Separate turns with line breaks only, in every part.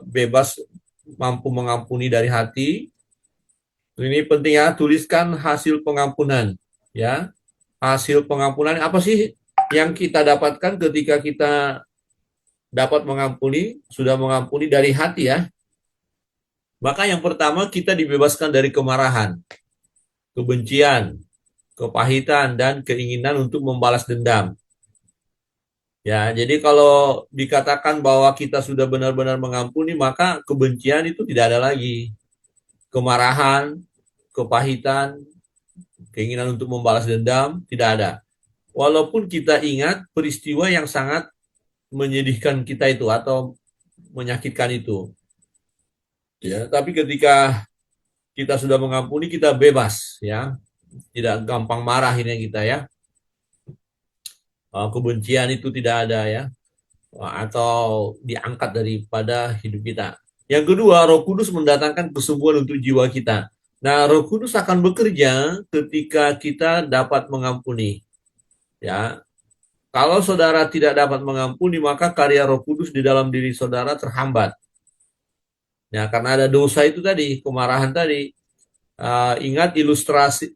bebas, mampu mengampuni dari hati. Ini penting ya, tuliskan hasil pengampunan. Ya, hasil pengampunan apa sih yang kita dapatkan ketika kita dapat mengampuni, sudah mengampuni dari hati ya. Maka yang pertama kita dibebaskan dari kemarahan, kebencian, kepahitan, dan keinginan untuk membalas dendam. Ya, jadi kalau dikatakan bahwa kita sudah benar-benar mengampuni, maka kebencian itu tidak ada lagi. Kemarahan, kepahitan, keinginan untuk membalas dendam, tidak ada. Walaupun kita ingat peristiwa yang sangat menyedihkan kita itu atau menyakitkan itu. Ya, tapi ketika kita sudah mengampuni, kita bebas, ya. Tidak gampang marah ini kita ya. Kebencian itu tidak ada ya, atau diangkat daripada hidup kita. Yang kedua, Roh Kudus mendatangkan kesembuhan untuk jiwa kita. Nah, Roh Kudus akan bekerja ketika kita dapat mengampuni. Ya, kalau saudara tidak dapat mengampuni, maka karya Roh Kudus di dalam diri saudara terhambat. Ya, karena ada dosa itu tadi, kemarahan tadi. Ingat ilustrasi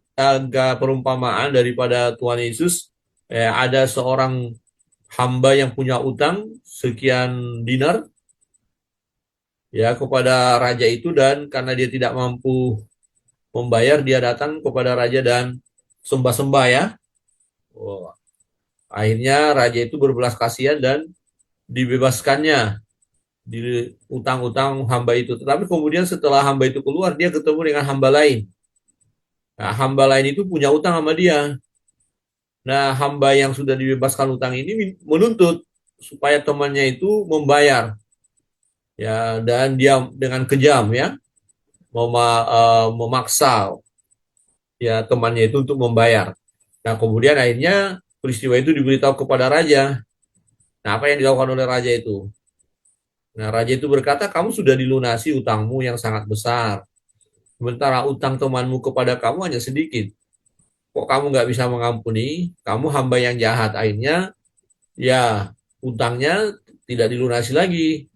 perumpamaan daripada Tuhan Yesus. Ada seorang hamba yang punya utang sekian dinar ya kepada raja itu, dan karena dia tidak mampu membayar, dia datang kepada raja dan sembah-sembah ya. Akhirnya raja itu berbelas kasihan dan dibebaskannya di utang-utang hamba itu. Tetapi kemudian setelah hamba itu keluar, dia ketemu dengan hamba lain. Nah, hamba lain itu punya utang sama dia. Nah, hamba yang sudah dibebaskan utang ini menuntut supaya temannya itu membayar. Ya, dan dia dengan kejam ya, memaksa ya temannya itu untuk membayar. Nah, kemudian akhirnya peristiwa itu diberitahu kepada raja. Nah, apa yang dilakukan oleh raja itu? Nah, raja itu berkata, kamu sudah dilunasi utangmu yang sangat besar. Sementara utang temanmu kepada kamu hanya sedikit. Kok kamu nggak bisa mengampuni? Kamu hamba yang jahat. Akhirnya, ya utangnya tidak dilunasi lagi.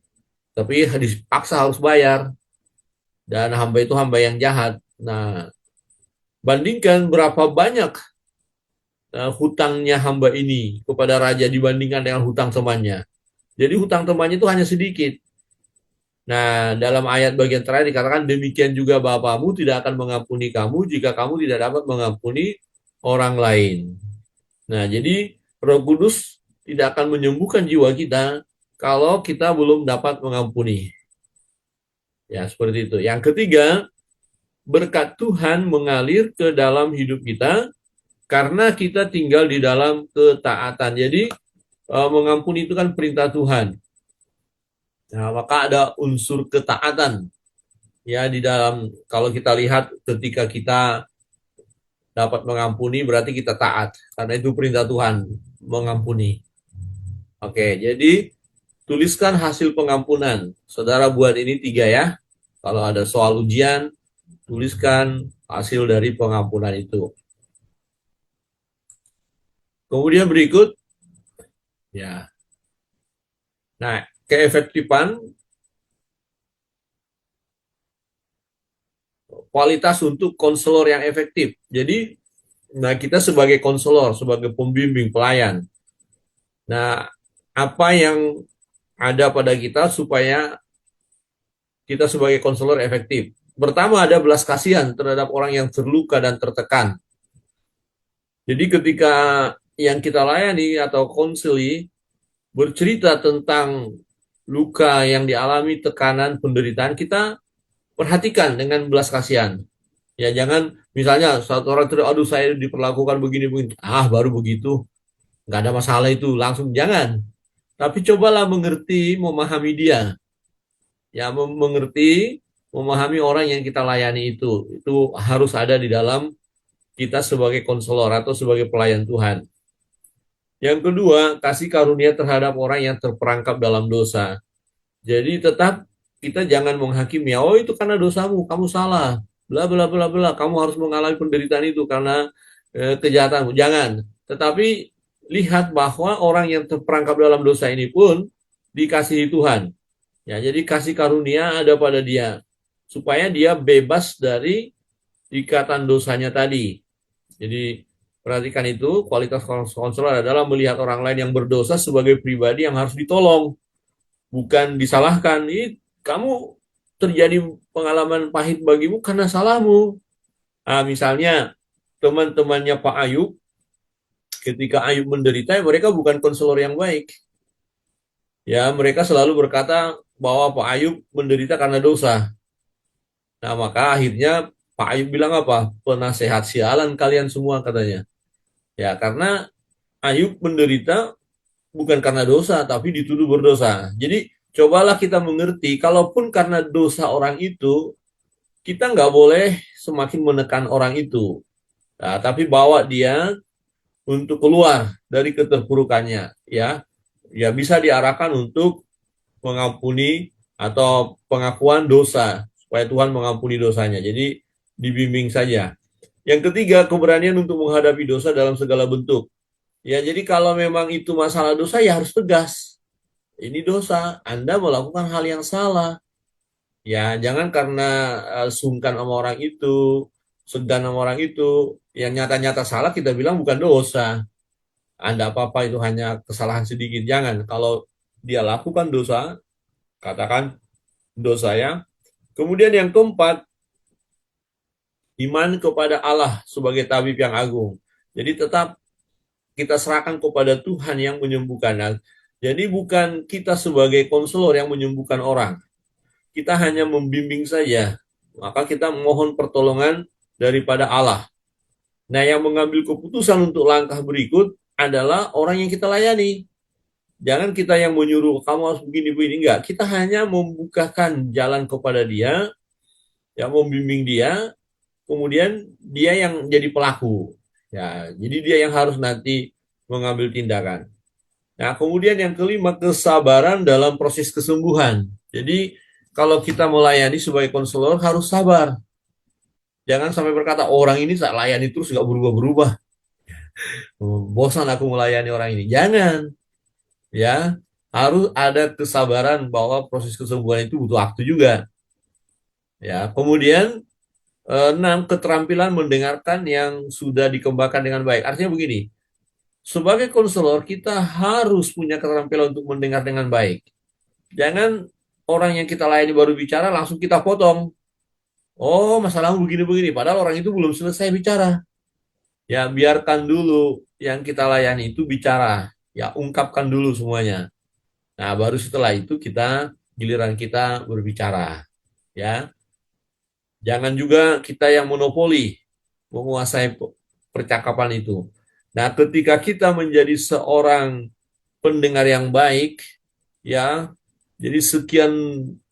Tapi dipaksa harus bayar. Dan hamba itu hamba yang jahat. Nah, bandingkan berapa banyak hutangnya hamba ini kepada raja dibandingkan dengan hutang temannya. Jadi hutang temannya itu hanya sedikit. Nah, dalam ayat bagian terakhir dikatakan, demikian juga Bapamu tidak akan mengampuni kamu jika kamu tidak dapat mengampuni orang lain. Nah, jadi Roh Kudus tidak akan menyembuhkan jiwa kita kalau kita belum dapat mengampuni. Ya, seperti itu. Yang ketiga, berkat Tuhan mengalir ke dalam hidup kita karena kita tinggal di dalam ketaatan. Jadi, mengampuni itu kan perintah Tuhan. Nah, maka ada unsur ketaatan ya di dalam. Kalau kita lihat ketika kita dapat mengampuni, berarti kita taat karena itu perintah Tuhan mengampuni. Oke, jadi tuliskan hasil pengampunan. Saudara buat ini 3 ya. Kalau ada soal ujian, tuliskan hasil dari pengampunan itu. Kemudian berikut ya. Nah, keefektifan kualitas untuk konselor yang efektif. Jadi, nah kita sebagai konselor, sebagai pembimbing, pelayan. Nah, apa yang ada pada kita supaya kita sebagai konselor efektif? Pertama, ada belas kasihan terhadap orang yang terluka dan tertekan. Jadi ketika yang kita layani atau konseli bercerita tentang luka yang dialami, tekanan, penderitaan, kita perhatikan dengan belas kasihan. Ya jangan misalnya satu orang terus, aduh saya diperlakukan begini-begini, baru begitu, nggak ada masalah itu, langsung jangan. Tapi cobalah mengerti, memahami dia. Ya mengerti, memahami orang yang kita layani itu harus ada di dalam kita sebagai konselor atau sebagai pelayan Tuhan. Yang kedua, kasih karunia terhadap orang yang terperangkap dalam dosa. Jadi tetap kita jangan menghakimi, oh itu karena dosamu, kamu salah, bla bla bla bla, kamu harus mengalami penderitaan itu karena kejahatanmu. Jangan. Tetapi lihat bahwa orang yang terperangkap dalam dosa ini pun dikasihi Tuhan. Ya, jadi kasih karunia ada pada dia supaya dia bebas dari ikatan dosanya tadi. Jadi perhatikan itu, kualitas konselor adalah melihat orang lain yang berdosa sebagai pribadi yang harus ditolong, bukan disalahkan. Ini kamu terjadi pengalaman pahit bagimu karena salahmu. Nah, misalnya teman-temannya Pak Ayub, ketika Ayub menderita, mereka bukan konselor yang baik. Ya, mereka selalu berkata bahwa Pak Ayub menderita karena dosa. Nah, maka akhirnya Pak Ayub bilang apa? Penasehat sialan kalian semua katanya. Ya, karena Ayub menderita bukan karena dosa, tapi dituduh berdosa. Jadi, cobalah kita mengerti, kalaupun karena dosa orang itu, kita nggak boleh semakin menekan orang itu. Nah, tapi bawa dia untuk keluar dari keterpurukannya, ya. Ya bisa diarahkan untuk mengampuni atau pengakuan dosa supaya Tuhan mengampuni dosanya. Jadi dibimbing saja. Yang ketiga, keberanian untuk menghadapi dosa dalam segala bentuk. Ya, jadi kalau memang itu masalah dosa ya harus tegas. Ini dosa, Anda melakukan hal yang salah. Ya, jangan karena sungkan sama orang itu, segan sama orang itu, yang nyata-nyata salah kita bilang bukan dosa. Anda apa-apa itu hanya kesalahan sedikit. Jangan. Kalau dia lakukan dosa, katakan dosa ya. Kemudian yang keempat, iman kepada Allah sebagai tabib yang agung. Jadi tetap kita serahkan kepada Tuhan yang menyembuhkan. Jadi bukan kita sebagai konselor yang menyembuhkan orang. Kita hanya membimbing saja. Maka kita mohon pertolongan daripada Allah. Nah, yang mengambil keputusan untuk langkah berikut adalah orang yang kita layani. Jangan kita yang menyuruh kamu harus begini-begini. Enggak, kita hanya membukakan jalan kepada dia, yang membimbing dia, kemudian dia yang jadi pelaku. Ya, jadi dia yang harus nanti mengambil tindakan. Nah, kemudian yang kelima, kesabaran dalam proses kesembuhan. Jadi, kalau kita melayani sebagai konselor harus sabar. Jangan sampai berkata, orang ini tak layani terus nggak berubah-berubah. Bosan aku melayani orang ini. Jangan. Ya, harus ada kesabaran bahwa proses kesembuhan itu butuh waktu juga. Ya, kemudian enam, keterampilan mendengarkan yang sudah dikembangkan dengan baik. Artinya begini, sebagai konselor kita harus punya keterampilan untuk mendengar dengan baik. Jangan orang yang kita layani baru bicara langsung kita potong. Oh, masalahmu begini-begini. Padahal orang itu belum selesai bicara. Ya, biarkan dulu yang kita layani itu bicara. Ya, ungkapkan dulu semuanya. Nah, baru setelah itu giliran kita berbicara. Ya, jangan juga kita yang monopoli menguasai percakapan itu. Nah, ketika kita menjadi seorang pendengar yang baik, ya, jadi sekian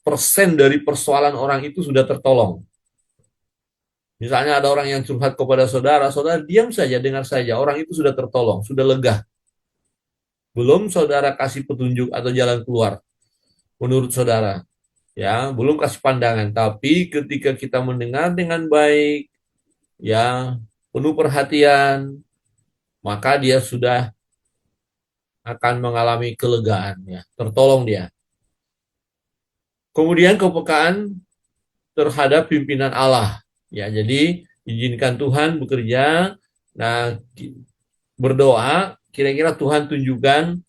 persen dari persoalan orang itu sudah tertolong. Misalnya ada orang yang curhat kepada saudara, saudara diam saja, dengar saja, orang itu sudah tertolong, sudah lega. Belum saudara kasih petunjuk atau jalan keluar menurut saudara. Ya, belum kasih pandangan, tapi ketika kita mendengar dengan baik, ya, penuh perhatian, maka dia sudah akan mengalami kelegaan, ya, tertolong dia. Kemudian kepekaan terhadap pimpinan Allah. Ya, jadi izinkan Tuhan bekerja. Nah, berdoa, kira-kira Tuhan tunjukkan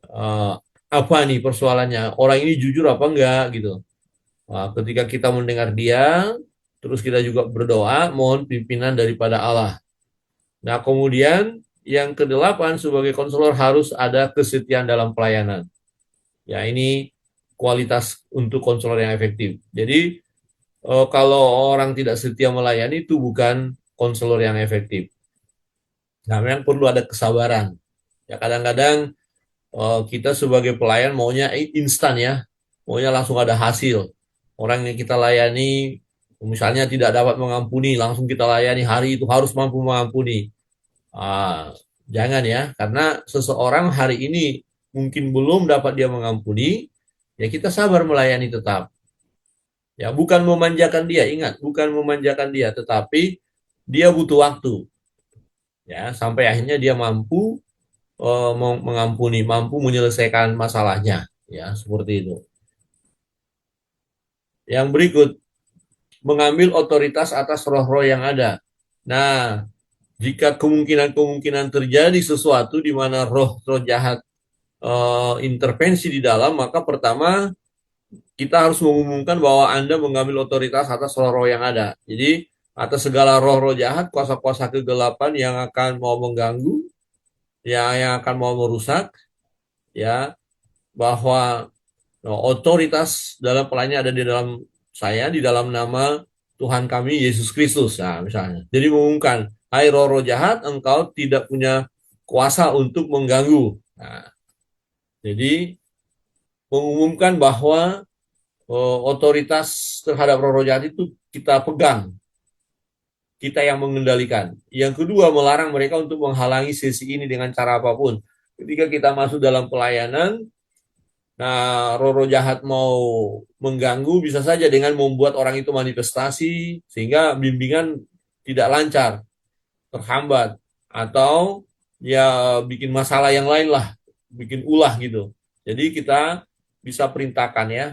uh, apa nih persoalannya. Orang ini jujur apa enggak gitu. Nah, ketika kita mendengar dia, terus kita juga berdoa, mohon pimpinan daripada Allah. Nah, kemudian yang kedelapan, sebagai konselor harus ada kesetiaan dalam pelayanan. Ya, ini kualitas untuk konselor yang efektif. Jadi, kalau orang tidak setia melayani itu bukan konselor yang efektif. Nah, memang perlu ada kesabaran. Ya, kadang-kadang kita sebagai pelayan maunya instan ya, maunya langsung ada hasil. Orang yang kita layani, misalnya tidak dapat mengampuni, langsung kita layani hari itu harus mampu mengampuni. Ah, jangan ya, karena seseorang hari ini mungkin belum dapat dia mengampuni, ya kita sabar melayani tetap. Ya, bukan memanjakan dia, ingat, bukan memanjakan dia, tetapi dia butuh waktu. Ya, sampai akhirnya dia mampu mengampuni, mampu menyelesaikan masalahnya, ya seperti itu. Yang berikut, mengambil otoritas atas roh-roh yang ada. Nah, jika kemungkinan-kemungkinan terjadi sesuatu di mana roh-roh jahat intervensi di dalam, maka pertama kita harus mengumumkan bahwa Anda mengambil otoritas atas roh-roh yang ada. Jadi, atas segala roh-roh jahat, kuasa-kuasa kegelapan yang akan mau mengganggu, ya, yang akan mau merusak, ya, bahwa otoritas dalam pelayannya ada di dalam saya, di dalam nama Tuhan kami Yesus Kristus, nah, misalnya. Jadi mengumumkan, hai roh-roh jahat, engkau tidak punya kuasa untuk mengganggu. Nah, jadi mengumumkan bahwa otoritas terhadap roh-roh jahat itu kita pegang, kita yang mengendalikan. Yang kedua, melarang mereka untuk menghalangi sesi ini dengan cara apapun. Ketika kita masuk dalam pelayanan, nah, roh-roh jahat mau mengganggu bisa saja dengan membuat orang itu manifestasi sehingga bimbingan tidak lancar, terhambat, atau ya bikin masalah yang lain lah, bikin ulah gitu. Jadi kita bisa perintahkan ya,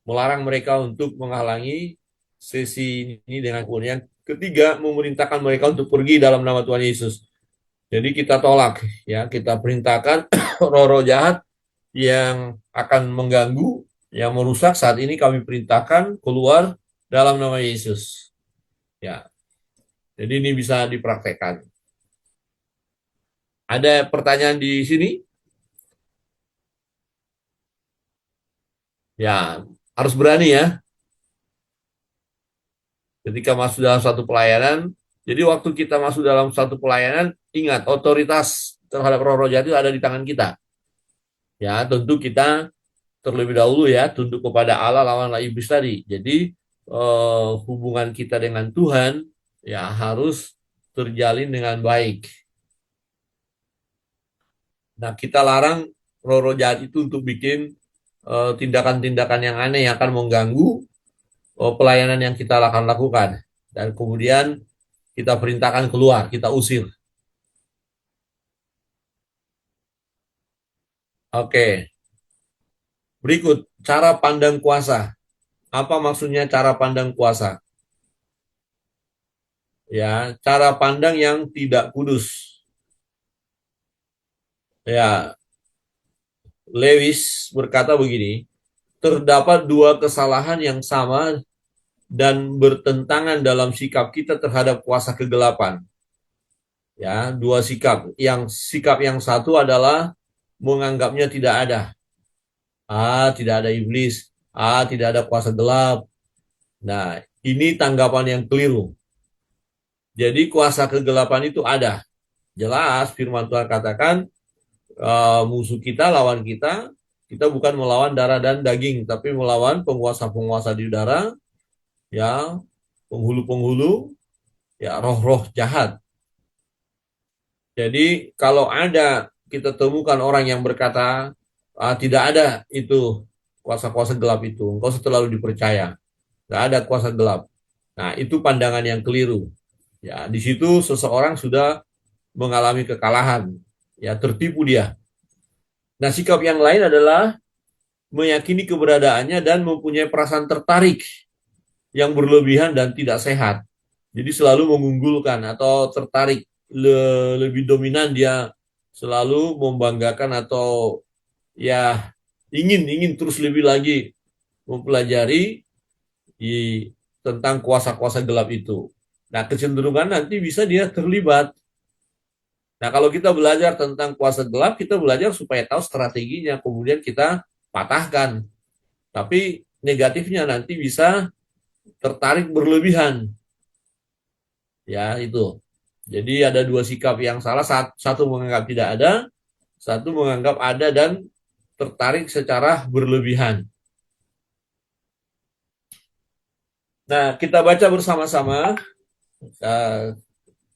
melarang mereka untuk menghalangi sesi ini dengan kemudian. Ketiga, memerintahkan mereka untuk pergi dalam nama Tuhan Yesus. Jadi kita tolak ya, kita perintahkan roh-roh jahat yang akan mengganggu, yang merusak, saat ini kami perintahkan keluar dalam nama Yesus. Ya, jadi ini bisa dipraktekkan. Ada pertanyaan di sini? Ya, harus berani ya. Ketika masuk dalam satu pelayanan, jadi waktu kita masuk dalam satu pelayanan, ingat otoritas terhadap roh-roh jahat itu ada di tangan kita. Ya, tentu kita terlebih dahulu ya tunduk kepada Allah lawanlah iblis tadi. Jadi hubungan kita dengan Tuhan ya harus terjalin dengan baik. Nah, kita larang roh-roh jahat itu untuk bikin tindakan-tindakan yang aneh yang akan mengganggu pelayanan yang kita akan lakukan. Dan kemudian kita perintahkan keluar, kita usir. Oke, berikut cara pandang kuasa. Apa maksudnya cara pandang kuasa? Ya, cara pandang yang tidak kudus. Ya, Lewis berkata begini, terdapat dua kesalahan yang sama dan bertentangan dalam sikap kita terhadap kuasa kegelapan. Ya, dua sikap. Sikap yang satu adalah menganggapnya tidak ada. Tidak ada iblis. Tidak ada kuasa gelap. Nah, ini tanggapan yang keliru. Jadi kuasa kegelapan itu ada. Jelas firman Tuhan katakan musuh kita, lawan kita bukan melawan darah dan daging, tapi melawan penguasa-penguasa di udara, ya, penghulu-penghulu, ya, roh-roh jahat. Jadi kalau ada kita temukan orang yang berkata tidak ada itu kuasa-kuasa gelap itu, engkau terlalu dipercaya, tidak ada kuasa gelap. Nah, itu pandangan yang keliru. Ya, di situ seseorang sudah mengalami kekalahan, ya, tertipu dia. Nah, sikap yang lain adalah meyakini keberadaannya dan mempunyai perasaan tertarik yang berlebihan dan tidak sehat. Jadi selalu mengunggulkan atau tertarik lebih dominan, dia selalu membanggakan atau ya ingin terus lebih lagi mempelajari tentang kuasa-kuasa gelap itu. Nah, kecenderungan nanti bisa dia terlibat. Nah, kalau kita belajar tentang kuasa gelap, kita belajar supaya tahu strateginya, kemudian kita patahkan. Tapi negatifnya nanti bisa tertarik berlebihan. Ya, itu. Jadi ada dua sikap yang salah, satu menganggap tidak ada, satu menganggap ada dan tertarik secara berlebihan. Nah, kita baca bersama-sama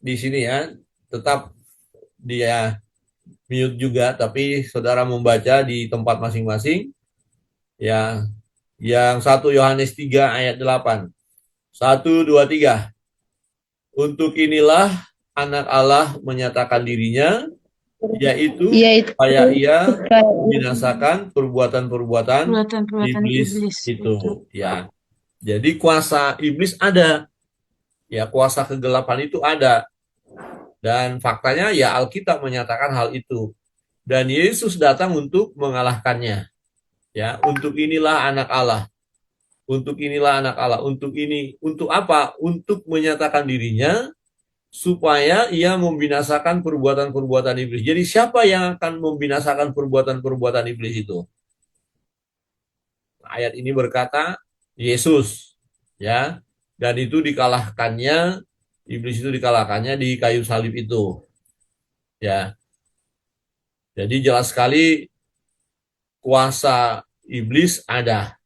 di sini ya. Tetap dia mute juga, tapi saudara membaca di tempat masing-masing. Ya, yang 1 Yohanes 3 ayat 8. 1, 2, 3. Untuk inilah anak Allah menyatakan dirinya, yaitu
Yaitu
supaya ia
supaya
membinasakan perbuatan-perbuatan
perbuatan-perbuatan
iblis
iblis itu.
itu, ya. Jadi kuasa iblis ada, ya kuasa kegelapan itu ada, dan faktanya ya Alkitab menyatakan hal itu. Dan Yesus datang untuk mengalahkannya, ya. Untuk inilah anak Allah, untuk inilah anak Allah, untuk ini, untuk apa? Untuk menyatakan dirinya supaya ia membinasakan perbuatan-perbuatan iblis. Jadi siapa yang akan membinasakan perbuatan-perbuatan iblis itu? Ayat ini berkata Yesus, ya. Dan itu dikalahkannya, iblis itu dikalahkannya di kayu salib itu, ya. Jadi jelas sekali kuasa iblis ada,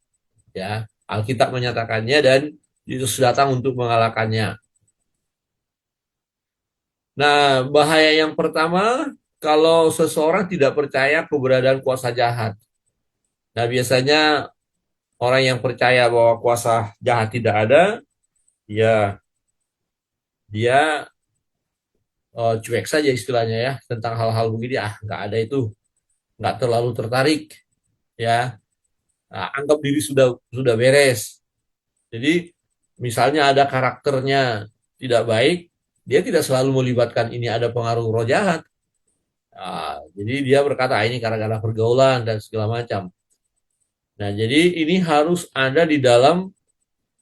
ya. Alkitab menyatakannya dan Yesus datang untuk mengalahkannya. Nah, bahaya yang pertama kalau seseorang tidak percaya keberadaan kuasa jahat. Nah, biasanya orang yang percaya bahwa kuasa jahat tidak ada, ya dia cuek saja istilahnya, ya, tentang hal-hal begini. Ah, nggak ada itu, nggak terlalu tertarik, ya. Nah, anggap diri sudah beres. Jadi misalnya ada karakternya tidak baik, dia tidak selalu melibatkan ini ada pengaruh roh jahat. Nah, jadi dia berkata, "Ah, ini gara-gara pergaulan dan segala macam." Nah, jadi ini harus ada di dalam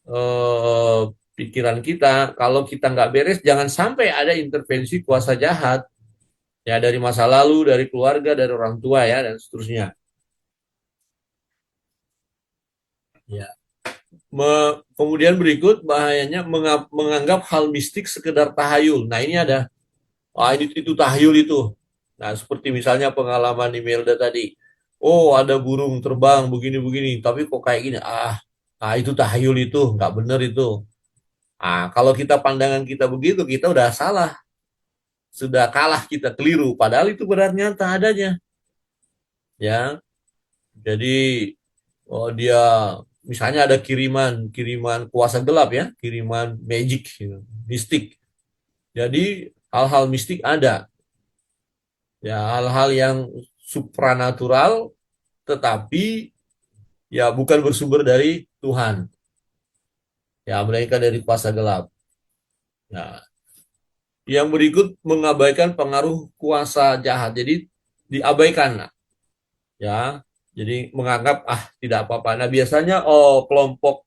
eh, pikiran kita. Kalau kita nggak beres, jangan sampai ada intervensi kuasa jahat, ya, dari masa lalu, dari keluarga, dari orang tua, ya, dan seterusnya. Ya. Kemudian berikut bahayanya menganggap hal mistik sekedar tahayul. Nah, ini ada, ini itu tahayul itu. Nah, seperti misalnya pengalaman Imelda tadi. Oh, ada burung terbang begini-begini, tapi kok kayak gini? Itu tahayul itu, nggak benar itu. Kalau kita pandangan kita begitu, kita udah salah, sudah kalah, kita keliru. Padahal itu benar nyata adanya, ya. Jadi, oh, dia misalnya ada kiriman, kiriman kuasa gelap, ya, kiriman magic, gitu, mistik. Jadi hal-hal mistik ada, ya, hal-hal yang supranatural, tetapi ya bukan bersumber dari Tuhan, ya, melainkan dari kuasa gelap. Nah, yang berikut mengabaikan pengaruh kuasa jahat. Jadi diabaikan, ya. Jadi menganggap tidak apa-apa. Nah, biasanya kelompok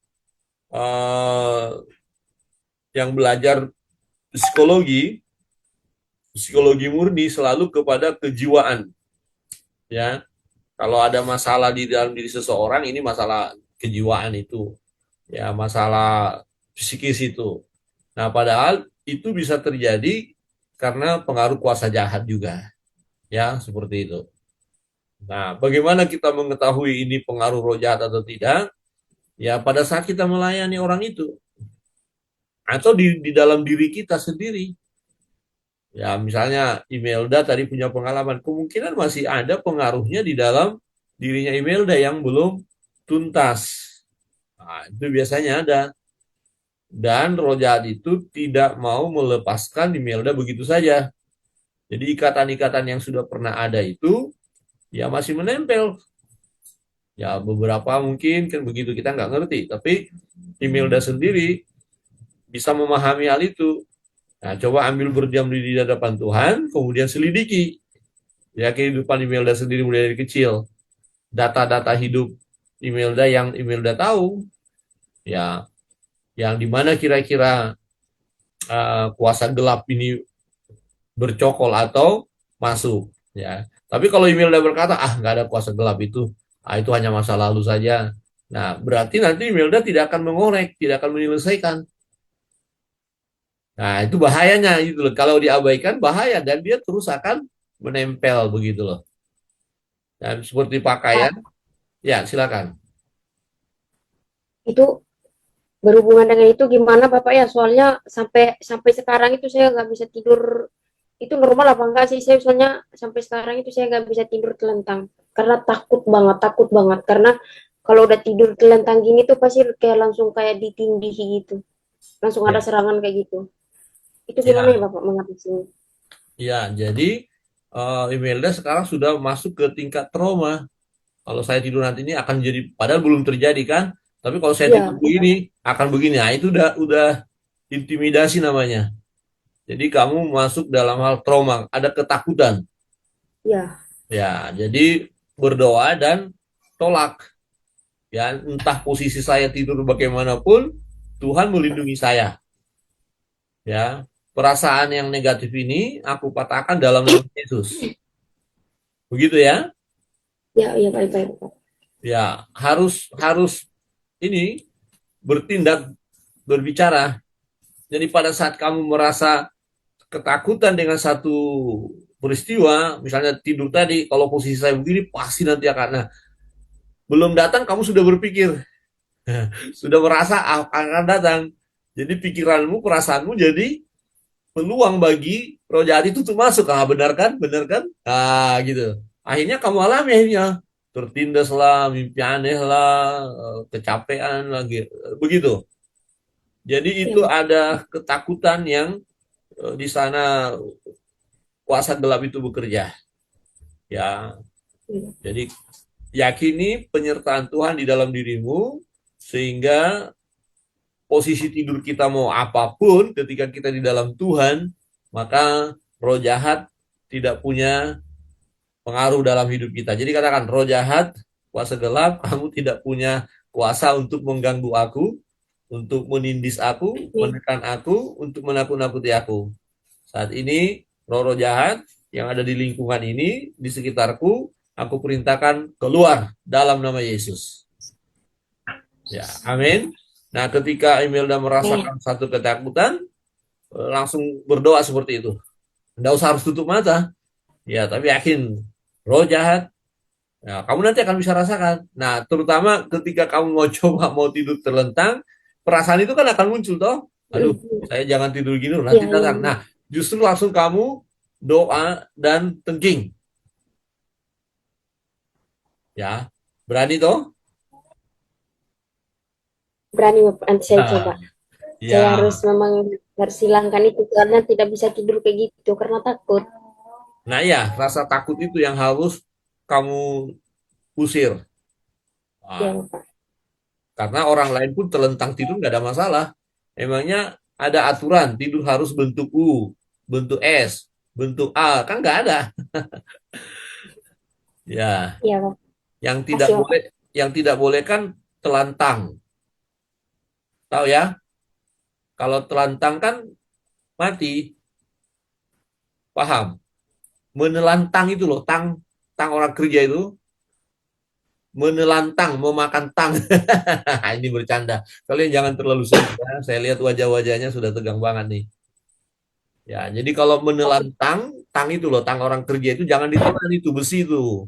eh, yang belajar psikologi, psikologi murni selalu kepada kejiwaan, ya. Kalau ada masalah di dalam diri seseorang, ini masalah kejiwaan itu, ya, masalah psikis itu. Nah, padahal itu bisa terjadi karena pengaruh kuasa jahat juga, ya, seperti itu. Nah, bagaimana kita mengetahui ini pengaruh roh jahat atau tidak? Ya, pada saat kita melayani orang itu, atau di dalam diri kita sendiri. Ya, misalnya Imelda tadi punya pengalaman, kemungkinan masih ada pengaruhnya di dalam dirinya Imelda yang belum tuntas. Nah, itu biasanya ada. Dan roh jahat itu tidak mau melepaskan Imelda begitu saja. Jadi ikatan-ikatan yang sudah pernah ada itu, ya, masih menempel. Ya, beberapa mungkin kan begitu, kita nggak ngerti. Tapi Imelda sendiri bisa memahami hal itu. Nah, coba ambil berdiam diri di hadapan Tuhan, kemudian selidiki, ya, kehidupan Imelda sendiri mulai dari kecil. Data-data hidup Imelda yang Imelda tahu, ya, yang dimana kira-kira kuasa gelap ini bercokol atau masuk, ya. Tapi kalau Imelda berkata, nggak ada kuasa gelap itu hanya masa lalu saja. Nah, berarti nanti Imelda tidak akan mengorek, tidak akan menyelesaikan. Nah, itu bahayanya gitu loh. Kalau diabaikan bahaya dan dia terus akan menempel begitu loh. Dan seperti pakaian,
Pak,
ya, silakan.
itu berhubungan dengan itu gimana Bapak ya? Soalnya sampai sampai sekarang itu saya nggak bisa tidur. Itu normal apa enggak sih? Saya soalnya sampai sekarang itu saya nggak bisa tidur telentang karena takut banget. Karena kalau udah tidur telentang gini tuh pasti kayak langsung kayak ditindih gitu, langsung ada
Ya,
serangan kayak gitu. Itu gimana
ya,
ya Bapak mengatasinya?
ya. Jadi Imelda sekarang sudah masuk ke tingkat trauma. Kalau saya tidur nanti ini akan jadi, padahal belum terjadi kan? Tapi kalau saya tidur
Iya,
begini, akan begini. Nah, itu udah intimidasi namanya. Jadi kamu masuk dalam hal trauma, ada ketakutan.
iya,
Ya, jadi berdoa dan tolak. Ya, entah posisi saya tidur bagaimanapun, Tuhan melindungi saya. Ya, perasaan yang negatif ini aku patahkan dalam nama Yesus. Begitu ya?
iya, iya, baik, baik, Bapak.
Ya, harus harus ini bertindak, berbicara. Jadi pada saat kamu merasa ketakutan dengan satu peristiwa, misalnya tidur tadi, kalau posisi saya begini, pasti nanti akan. Nah, belum datang, kamu sudah berpikir, sudah merasa akan datang. Jadi pikiranmu, perasaanmu jadi peluang bagi roh jahat itu tuh masuk. Ah, benar kan? Benar kan? Ah, gitu. Akhirnya kamu alami akhirnya. Tertindas lah, mimpi aneh lah, kecapean lagi. Begitu. Jadi
Iya,
itu
Bapak.
ada ketakutan yang di sana kuasa gelap itu bekerja. Ya,
Iya,
jadi yakini penyertaan Tuhan di dalam dirimu sehingga posisi tidur kita mau apapun ketika kita di dalam Tuhan, maka roh jahat tidak punya pengaruh dalam hidup kita. Jadi katakan roh jahat, kuasa gelap, kamu tidak punya kuasa untuk mengganggu aku, untuk menindis aku,
amin.
menekan aku, untuk menakut-nakuti aku. Saat ini roh-roh jahat yang ada di lingkungan ini, di sekitarku, aku perintahkan keluar dalam nama Yesus. Ya, amin. Nah, ketika Imelda
Amin.
merasakan satu ketakutan, langsung berdoa seperti itu. Tidak usah harus tutup mata. Ya, tapi yakin roh jahat, ya, kamu nanti akan bisa rasakan. Nah, terutama ketika kamu mau coba mau tidur terlentang, perasaan itu kan akan muncul toh. Aduh,
Mm,
saya jangan tidur gini,
iya,
nanti
iya,
datang.
iya.
Nah, justru langsung kamu doa dan tengking. Ya, berani toh?
Berani, Bapak. Nanti saya coba.
Nah,
Saya harus
ya.
memang harus hilangkan itu karena tidak bisa tidur kayak gitu karena takut.
Nah, ya, rasa takut itu yang harus kamu usir.
Ya,
Nah,
Bapak.
karena orang lain pun terlentang tidur nggak ada masalah. Emangnya ada aturan tidur harus bentuk U, bentuk S, bentuk A, kan nggak ada. Ya,
Iya, Bapak.
yang tidak
Kasih, Bapak.
boleh, yang tidak boleh kan telantang. Tahu ya? Kalau telantang kan mati, paham? Menelantang itu loh, tang, tang orang kerja itu menelantang, memakan tang. Ini bercanda. Kalian jangan terlalu serius ya. Saya lihat wajah-wajahnya sudah tegang banget nih. Ya, jadi kalau menelantang, tang itu loh, tang orang kerja itu jangan ditelan itu besi itu.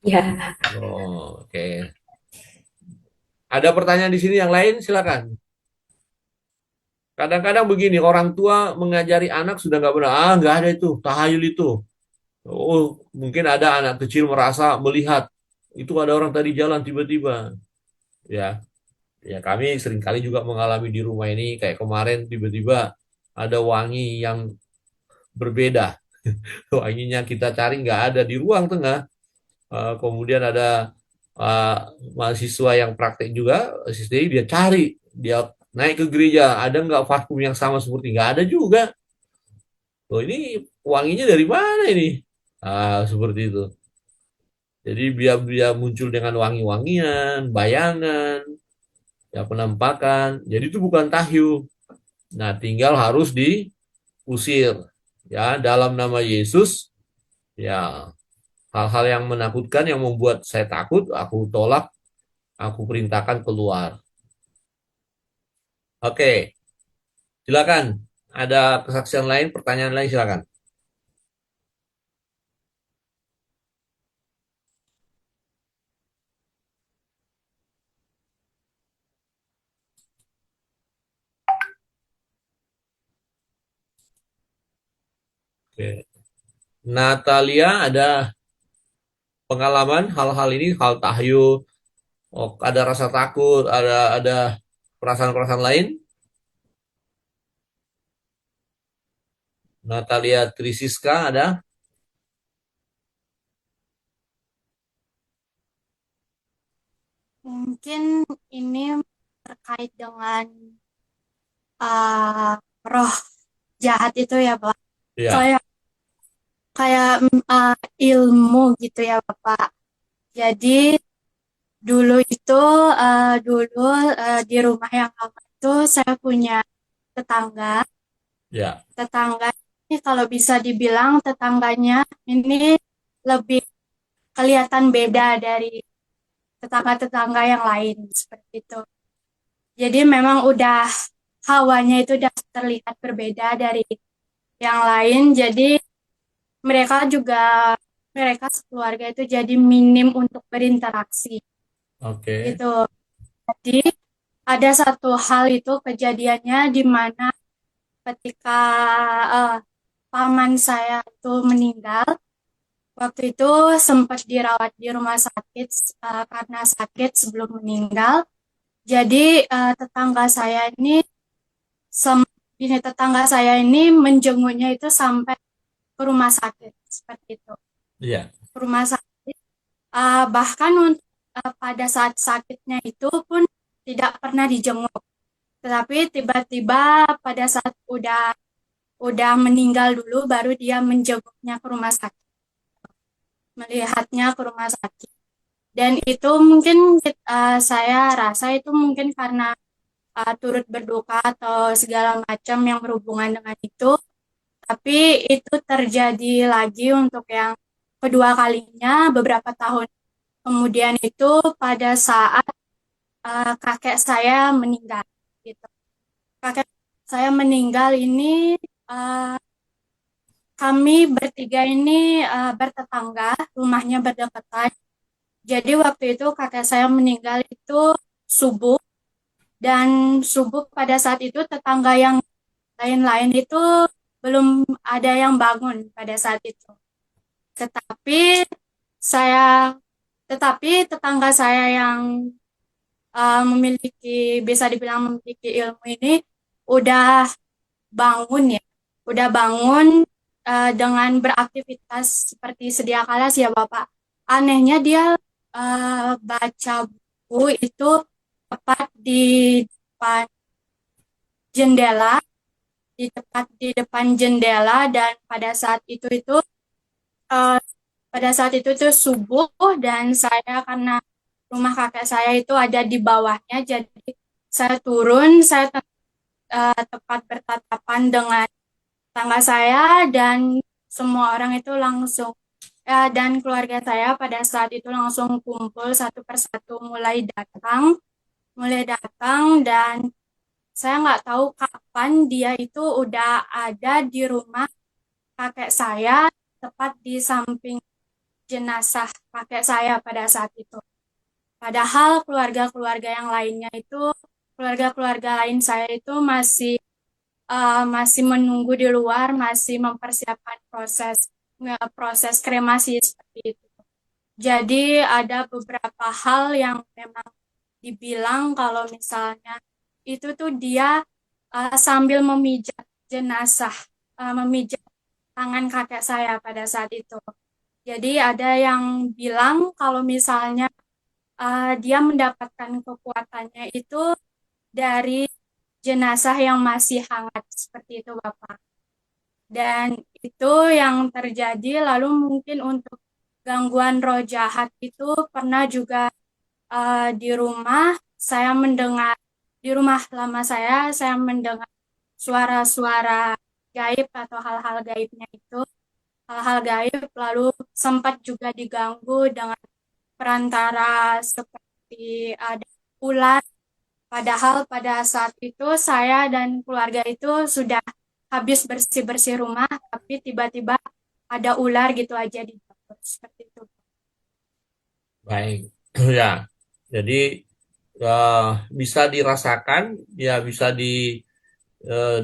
Ya,
Oh, oke. Ada pertanyaan di sini yang lain? Silakan. Kadang-kadang begini, orang tua mengajari anak sudah nggak benar. Ah, nggak ada itu, tahayul itu. Oh, mungkin ada anak kecil merasa melihat itu ada orang tadi jalan tiba-tiba. Ya, ya kami seringkali juga mengalami di rumah ini kayak kemarin tiba-tiba ada wangi yang berbeda. Wanginya kita cari nggak ada di ruang tengah. Kemudian ada uh, mahasiswa yang praktek juga, SSDI dia cari, dia naik ke gereja, ada nggak parfum yang sama seperti nggak ada juga. Loh ini wanginya dari mana ini? Seperti itu. Jadi biar dia muncul dengan wangi-wangian, bayangan, ya penampakan. Jadi itu bukan tahyu. Nah, tinggal harus diusir. Ya, dalam nama Yesus, ya hal-hal yang menakutkan yang membuat saya takut, aku tolak, aku perintahkan keluar. Oke, silakan. Ada kesaksian lain, pertanyaan lain silakan. Oke. Natalia ada pengalaman hal-hal ini, hal tahyul, oh, ada rasa takut, ada perasaan-perasaan lain. Natalia Trisiska ada.
Mungkin ini terkait dengan uh, roh jahat itu ya, Pak.
Ya,
Kayak kayak ilmu gitu ya, Bapak. Jadi dulu di rumah yang lama itu saya punya tetangga.
ya,
Tetangga ini kalau bisa dibilang tetangganya ini lebih kelihatan beda dari tetangga-tetangga yang lain seperti itu. Jadi memang udah hawanya itu udah terlihat berbeda dari yang lain. Jadi mereka juga mereka sekeluarga itu jadi minim untuk berinteraksi
oke,
gitu. Jadi ada satu hal itu kejadiannya di mana ketika eh, paman saya itu meninggal, waktu itu sempat dirawat di rumah sakit karena sakit sebelum meninggal. Jadi tetangga saya ini tetangga saya ini menjenguknya itu sampai ke rumah sakit seperti itu.
ya,
Ke rumah sakit bahkan untuk pada saat sakitnya itu pun tidak pernah dijenguk. Tetapi tiba-tiba pada saat udah meninggal dulu baru dia menjenguknya ke rumah sakit, melihatnya ke rumah sakit. Dan itu mungkin saya rasa itu mungkin karena turut berduka atau segala macam yang berhubungan dengan itu. Tapi itu terjadi lagi untuk yang kedua kalinya beberapa tahun kemudian itu pada saat kakek saya meninggal gitu. Kakek saya meninggal ini eh, kami bertiga ini bertetangga, rumahnya berdekatan. Jadi waktu itu kakek saya meninggal itu subuh dan subuh pada saat itu tetangga yang lain-lain itu belum ada yang bangun pada saat itu. Tetapi saya tetapi tetangga saya yang bisa dibilang memiliki ilmu ini udah bangun ya, udah bangun dengan beraktivitas seperti sedia kala sih ya Bapak. Anehnya dia baca buku itu tepat di depan jendela, di depan jendela dan eh, pada saat itu tuh subuh dan saya karena rumah kakek saya itu ada di bawahnya, jadi saya turun, tepat bertatapan dengan tangga saya dan semua orang itu langsung dan keluarga saya pada saat itu langsung kumpul satu persatu mulai datang dan saya nggak tahu kapan dia itu udah ada di rumah kakek saya tepat di samping jenazah kakek saya pada saat itu. Padahal keluarga-keluarga yang lainnya itu keluarga-keluarga lain saya itu masih menunggu di luar, masih mempersiapkan proses kremasi seperti itu. Jadi ada beberapa hal yang memang dibilang kalau misalnya itu tuh dia sambil memijat jenazah, memijat tangan kakek saya pada saat itu. Jadi ada yang bilang kalau misalnya dia mendapatkan kekuatannya itu dari jenazah yang masih hangat seperti itu Bapak. Dan itu yang terjadi lalu mungkin untuk gangguan roh jahat itu pernah juga di rumah saya mendengar di rumah lama saya mendengar suara-suara gaib atau hal-hal gaibnya itu hal-hal gaib lalu sempat juga diganggu dengan perantara seperti ada ular. Padahal pada saat itu saya dan keluarga itu sudah habis bersih-bersih rumah, tapi tiba-tiba ada ular gitu aja di dapur. Seperti itu.
baik. Ya, jadi eh, bisa dirasakan, ya bisa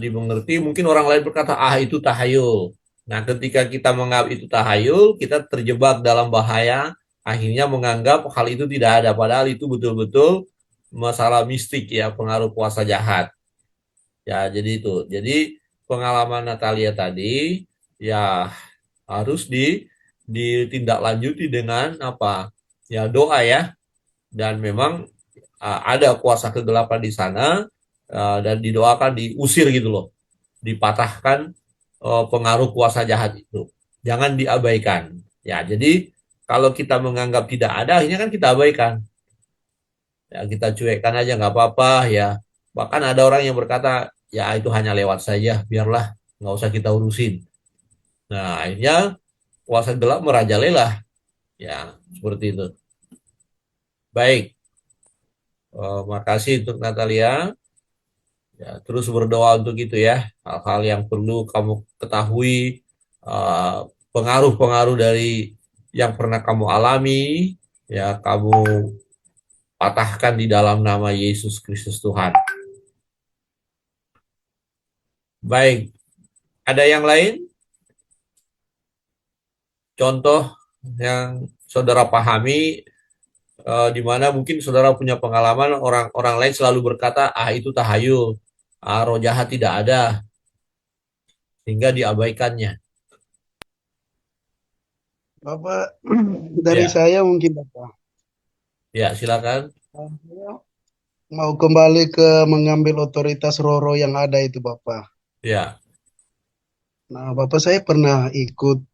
dimengerti. Mungkin orang lain berkata, ah itu tahayul. Nah, ketika kita menganggap itu tahayul, kita terjebak dalam bahaya, akhirnya menganggap hal itu tidak ada. Padahal itu betul-betul masalah mistik ya, pengaruh kuasa jahat. Ya, jadi itu. Jadi pengalaman Natalia tadi, ya harus ditindaklanjuti dengan apa? Ya doa ya. Dan memang ada kuasa kegelapan di sana, dan didoakan diusir gitu loh, dipatahkan pengaruh kuasa jahat itu. Jangan diabaikan. Ya, jadi kalau kita menganggap tidak ada, akhirnya kan kita abaikan. Ya, kita cuekkan aja nggak apa-apa ya. Bahkan ada orang yang berkata, ya itu hanya lewat saja, biarlah, nggak usah kita urusin. Nah, akhirnya kuasa gelap merajalela. Ya, seperti itu. Baik, makasih untuk Natalia. Ya, terus berdoa untuk itu ya. Hal-hal yang perlu kamu ketahui, eh, pengaruh-pengaruh dari yang pernah kamu alami, ya kamu patahkan di dalam nama Yesus Kristus Tuhan. Baik, ada yang lain? Contoh yang saudara pahami, di mana mungkin saudara punya pengalaman orang-orang lain selalu berkata, itu tahayul, roh jahat tidak ada, sehingga diabaikannya.
Bapak, dari
Ya,
saya mungkin Bapak.
ya silakan.
Saya mau kembali ke mengambil otoritas Roro yang ada itu Bapak.
Ya,
Nah, Bapak saya pernah ikut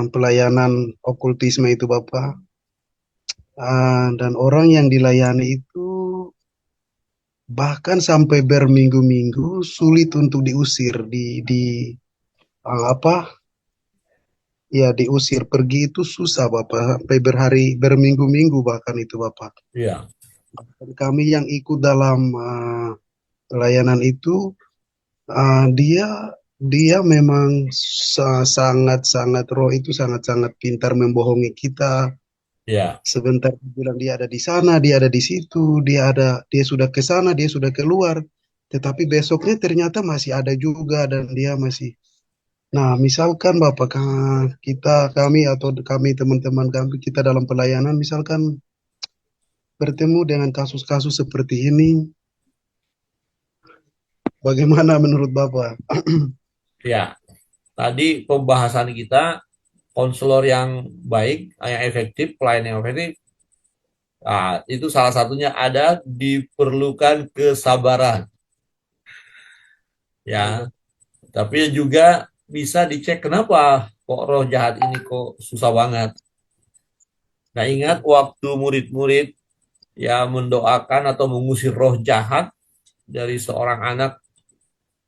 pelayanan okultisme itu Bapak. Dan orang yang dilayani itu bahkan sampai berminggu-minggu sulit untuk diusir di apa ya diusir pergi itu susah Bapak sampai berminggu-minggu bahkan itu Bapak.
ya,
Dan kami yang ikut dalam pelayanan itu dia dia memang sangat-sangat roh itu sangat-sangat pintar membohongi kita.
ya,
Sebentar dia bilang dia ada di sana, dia ada di situ, dia sudah ke sana, dia sudah keluar. Tetapi besoknya ternyata masih ada juga dan dia masih. Nah, misalkan Bapak kami atau kami teman-teman kami kita dalam pelayanan misalkan bertemu dengan kasus-kasus seperti ini, bagaimana menurut Bapak?
ya. Tadi pembahasan kita, konselor yang baik, yang efektif, pelayan yang efektif, itu salah satunya ada diperlukan kesabaran, ya. Tapi juga bisa dicek kenapa kok roh jahat ini kok susah banget. Nah, ingat waktu murid-murid ya mendoakan atau mengusir roh jahat dari seorang anak,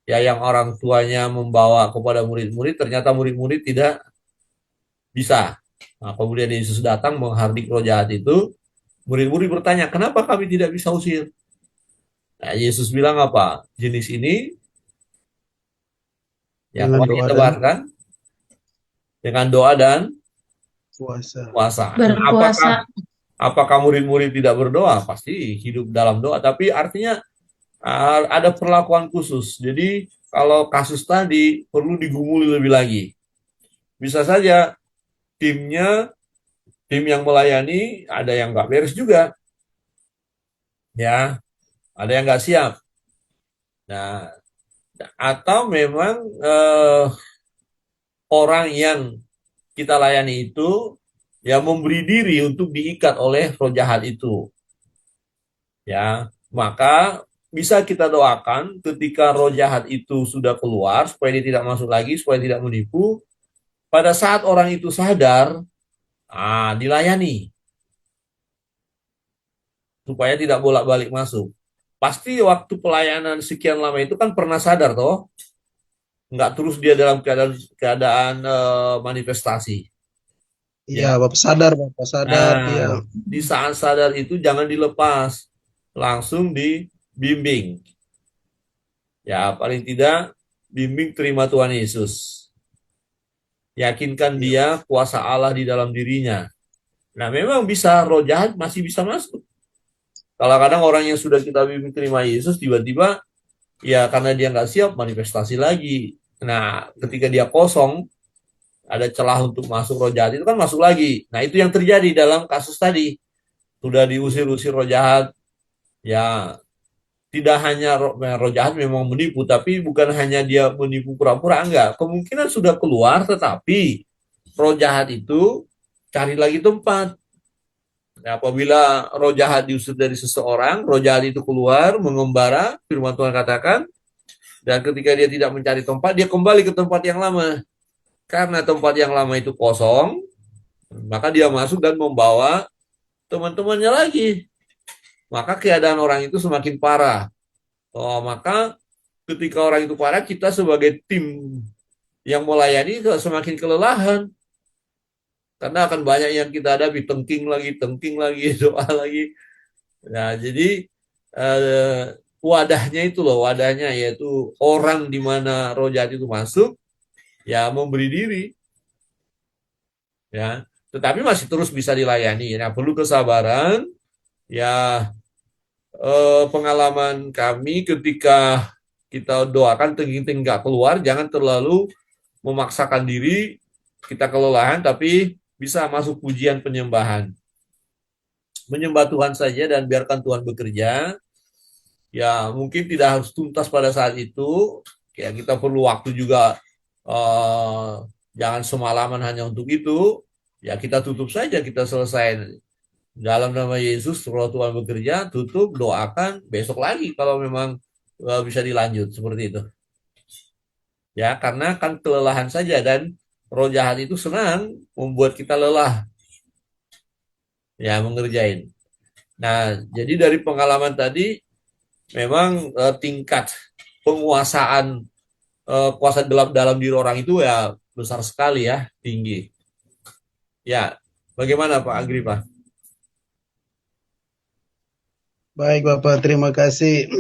ya yang orang tuanya membawa kepada murid-murid, ternyata murid-murid tidak bisa. Nah, kemudian Yesus datang menghardik roh jahat itu, murid-murid bertanya, kenapa kami tidak bisa usir? Nah, Yesus bilang apa? Jenis ini ya
Dengan
kemarin
doa
kita
dan
bahas kan, dengan doa dan
puasa.
puasa. Nah,
Berpuasa.
apakah murid-murid tidak berdoa? Pasti hidup dalam doa, tapi artinya ada perlakuan khusus. Jadi kalau kasus tadi perlu digumuli lebih lagi. Bisa saja timnya, tim yang melayani ada yang nggak beres juga, ya, ada yang nggak siap. Nah, atau memang orang yang kita layani itu ya memberi diri untuk diikat oleh roh jahat itu, ya, maka bisa kita doakan ketika roh jahat itu sudah keluar supaya dia tidak masuk lagi, supaya tidak menipu. Pada saat orang itu sadar, dilayani supaya tidak bolak-balik masuk. Pasti waktu pelayanan sekian lama itu kan pernah sadar toh, nggak terus dia dalam keadaan manifestasi.
Iya,
Ya.
Bapak sadar dia.
Nah, di saat sadar itu jangan dilepas, langsung dibimbing. Ya, paling tidak bimbing terima Tuhan Yesus. Yakinkan
Iya,
dia kuasa Allah di dalam dirinya. Nah, memang bisa roh jahat masih bisa masuk. Kalau kadang orang yang sudah kita bimbing terima Yesus tiba-tiba ya karena dia nggak siap manifestasi lagi. Nah, ketika dia kosong ada celah untuk masuk roh jahat itu kan masuk lagi. Nah, itu yang terjadi dalam kasus tadi. Sudah
iya,
diusir-usir roh jahat, ya tidak hanya roh jahat memang menipu, tapi bukan hanya dia menipu pura-pura, enggak. Kemungkinan sudah keluar, tetapi roh jahat itu cari lagi tempat. Nah, apabila roh jahat diusir dari seseorang, roh jahat itu keluar, mengembara, firman Tuhan katakan, dan ketika dia tidak mencari tempat, dia kembali ke tempat yang lama. Karena tempat yang lama itu kosong, maka dia masuk dan membawa teman-temannya lagi. Maka keadaan orang itu semakin parah. Maka ketika orang itu parah, kita sebagai tim yang melayani semakin kelelahan. Karena akan banyak yang kita hadapi, tengking lagi, doa lagi. Nah, jadi wadahnya itu loh, wadahnya yaitu orang di mana roh jahat itu masuk, ya memberi diri, ya. Tetapi masih terus bisa dilayani. Nah, perlu kesabaran, ya. Pengalaman kami ketika kita doakan tengking-tengking nggak keluar, jangan terlalu memaksakan diri, kita kelelahan, tapi bisa masuk pujian penyembahan. Menyembah Tuhan saja dan biarkan Tuhan bekerja. Ya, mungkin tidak harus tuntas pada saat itu. Ya, kita perlu waktu juga. Jangan semalaman hanya untuk itu. Ya, kita tutup saja, kita selesai. Dalam nama Yesus, kalau Tuhan bekerja, tutup, doakan, besok lagi kalau memang bisa dilanjut seperti itu. Ya, karena kan kelelahan saja dan roh jahat itu senang membuat kita lelah. Ya, mengerjain. Nah, jadi dari pengalaman tadi memang tingkat penguasaan kuasa gelap dalam diri orang itu ya besar sekali ya, tinggi. Ya, bagaimana Pak Agripa?
Baik Bapak, terima kasih.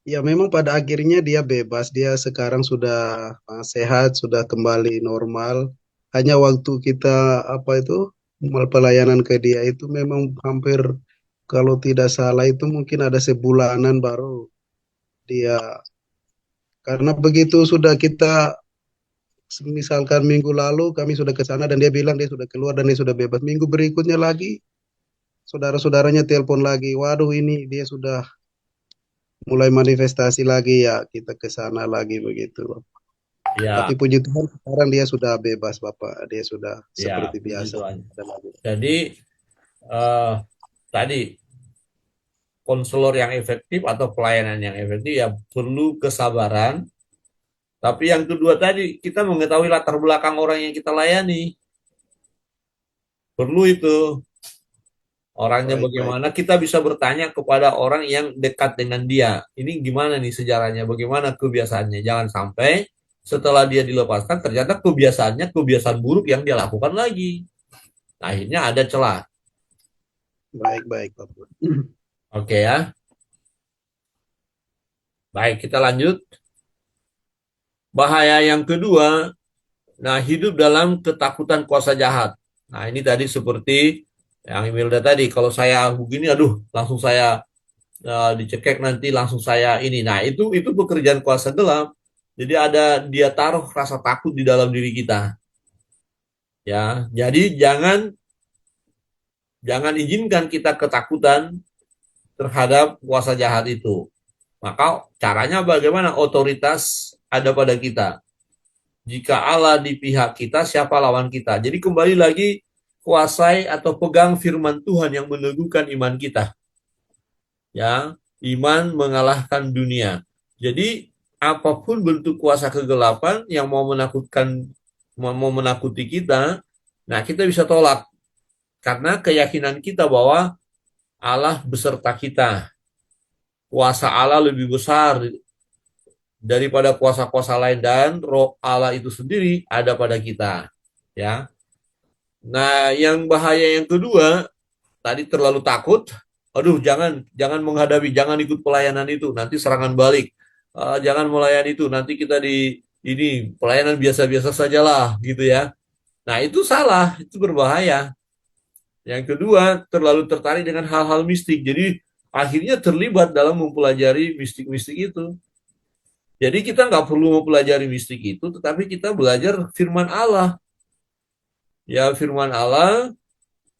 Ya memang pada akhirnya dia bebas, dia sekarang sudah sehat, sudah kembali normal. Hanya waktu kita apa itu pelayanan ke dia itu memang hampir kalau tidak salah itu mungkin ada sebulanan baru dia, karena begitu sudah kita misalkan minggu lalu kami sudah ke sana dan dia bilang dia sudah keluar dan dia sudah bebas. Minggu berikutnya lagi saudara-saudaranya telepon lagi, waduh ini dia sudah mulai manifestasi lagi, ya kita ke sana lagi begitu.
Ya,
Tapi puji Tuhan sekarang dia sudah bebas Bapak, dia sudah
ya,
seperti
puji
biasa.
Tuhan. Jadi tadi konselor yang efektif atau pelayanan yang efektif ya perlu kesabaran. Tapi yang kedua tadi kita mengetahui latar belakang orang yang kita layani. Perlu itu. Orangnya
Baik, baik.
bagaimana, kita bisa bertanya kepada orang yang dekat dengan dia. Ini gimana nih sejarahnya, bagaimana kebiasaannya. Jangan sampai setelah dia dilepaskan, ternyata kebiasaannya kebiasaan buruk yang dia lakukan lagi. Nah, akhirnya ada celah.
Baik, baik Bapak.
Oke ya. Baik, kita lanjut. Bahaya yang kedua, nah hidup dalam ketakutan kuasa jahat. Nah, ini tadi seperti yang Imelda tadi, kalau saya begini, aduh, langsung saya dicekek nanti langsung saya ini. Nah, itu pekerjaan kuasa gelap. Jadi dia taruh rasa takut di dalam diri kita. Ya, jadi jangan izinkan kita ketakutan terhadap kuasa jahat itu. Maka caranya bagaimana? Otoritas ada pada kita. Jika Allah di pihak kita, siapa lawan kita? Jadi kembali lagi kuasai atau pegang firman Tuhan yang meneguhkan iman kita. Ya, iman mengalahkan dunia. Jadi apapun bentuk kuasa kegelapan yang mau menakuti kita, nah kita bisa tolak karena keyakinan kita bahwa Allah beserta kita. Kuasa Allah lebih besar daripada kuasa-kuasa lain dan roh Allah itu sendiri ada pada kita, ya. Nah, yang bahaya yang kedua, tadi terlalu takut. Aduh, jangan menghadapi, jangan ikut pelayanan itu, nanti serangan balik. Jangan melayani itu, nanti kita di ini pelayanan biasa-biasa sajalah, gitu ya. Nah, itu salah, itu berbahaya. Yang kedua, terlalu tertarik dengan hal-hal mistik. Jadi, akhirnya terlibat dalam mempelajari mistik-mistik itu. Jadi, kita nggak perlu mempelajari mistik itu, tetapi kita belajar firman Allah. Ya, firman Allah.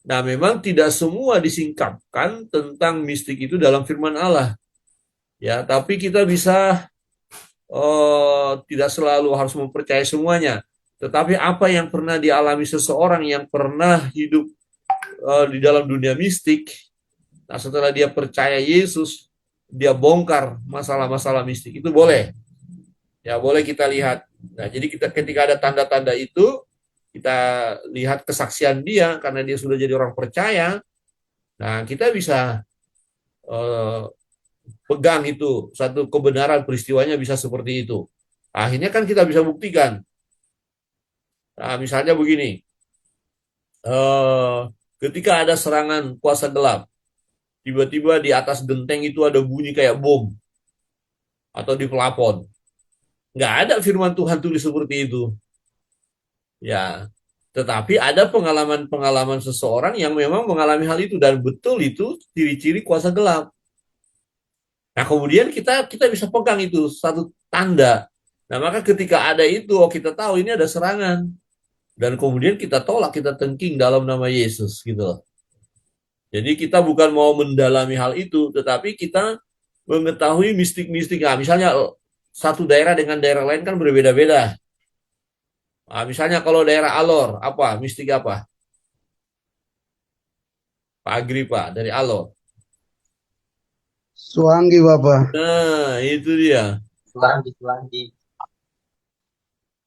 Nah, memang tidak semua disingkapkan tentang mistik itu dalam firman Allah. Ya, tapi kita bisa tidak selalu harus mempercayai semuanya. Tetapi apa yang pernah dialami seseorang yang pernah hidup di dalam dunia mistik. Nah, setelah dia percaya Yesus, dia bongkar masalah-masalah mistik. Itu boleh. Ya, boleh kita lihat. Nah, jadi kita ketika ada tanda-tanda itu, kita lihat kesaksian dia karena dia sudah jadi orang percaya. Nah, kita bisa eh, pegang itu satu kebenaran peristiwanya bisa seperti itu. Akhirnya kan kita bisa buktikan. Nah, misalnya begini, eh, ketika ada serangan kuasa gelap, tiba-tiba di atas genteng itu ada bunyi kayak bom atau di pelapon. Nggak ada firman Tuhan tulis seperti itu. Ya, tetapi ada pengalaman-pengalaman seseorang yang memang mengalami hal itu dan betul itu ciri-ciri kuasa gelap. Nah, kemudian kita bisa pegang itu satu tanda. Nah, maka ketika ada itu, oh kita tahu ini ada serangan. Dan kemudian kita tolak, kita tengking dalam nama Yesus gitu. Jadi kita bukan mau mendalami hal itu, tetapi kita mengetahui mistik-mistik. Nah, misalnya satu daerah dengan daerah lain kan berbeda-beda. Nah, misalnya kalau daerah Alor, apa? Mistik apa? Pak Agripa dari Alor.
Suanggi Bapak.
Nah, itu dia.
Suwangi.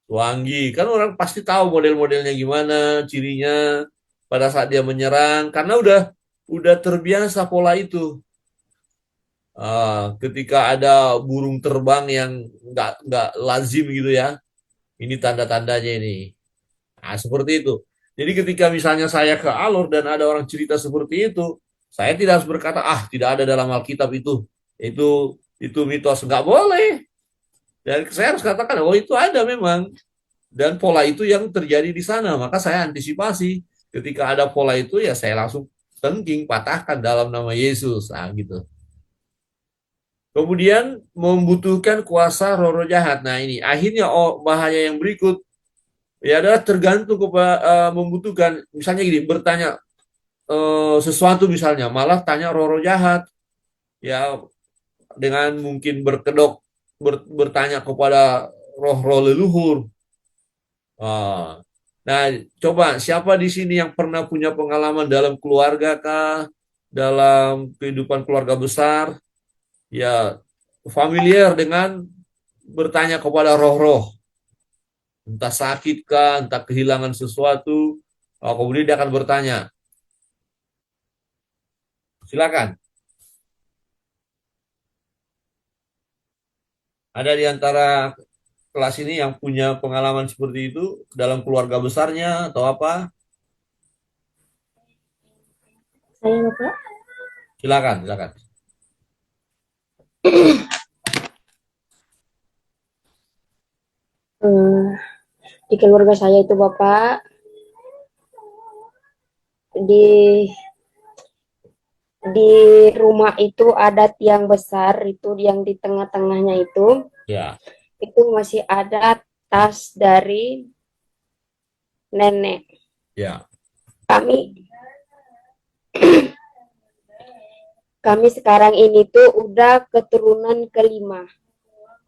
Wangi. Kan orang pasti tahu model-modelnya gimana, cirinya pada saat dia menyerang. Karena udah terbiasa pola itu. Ketika ada burung terbang yang nggak lazim gitu ya, ini tanda-tandanya ini. Nah, seperti itu. Jadi ketika misalnya saya ke Alor dan ada orang cerita seperti itu, saya tidak harus berkata, ah tidak ada dalam Alkitab itu. Itu mitos. Nggak boleh. Dan saya harus katakan, oh itu ada memang. Dan pola itu yang terjadi di sana. Maka saya antisipasi. Ketika ada pola itu, ya saya langsung tengking, patahkan dalam nama Yesus. Nah, gitu. Kemudian membutuhkan kuasa roh-roh jahat. Nah ini akhirnya bahaya yang berikut ya adalah tergantung kepada membutuhkan. Misalnya gini, bertanya sesuatu misalnya, malah tanya roh-roh jahat. Ya dengan mungkin berkedok bertanya kepada roh-roh leluhur. Nah, coba siapa di sini yang pernah punya pengalaman dalam keluarga kah, dalam kehidupan keluarga besar, ya familiar dengan bertanya kepada roh-roh, entah sakit kah, entah kehilangan sesuatu, kemudian dia akan bertanya. Silakan. Ada di antara kelas ini yang punya pengalaman seperti itu dalam keluarga besarnya atau apa?
Saya Bapak.
Silakan, silakan.
Di keluarga saya itu Bapak, di di rumah itu ada tiang besar itu yang di tengah-tengahnya
Ya,
itu masih ada tas dari nenek
ya,
kami. Kami sekarang ini tuh udah keturunan kelima.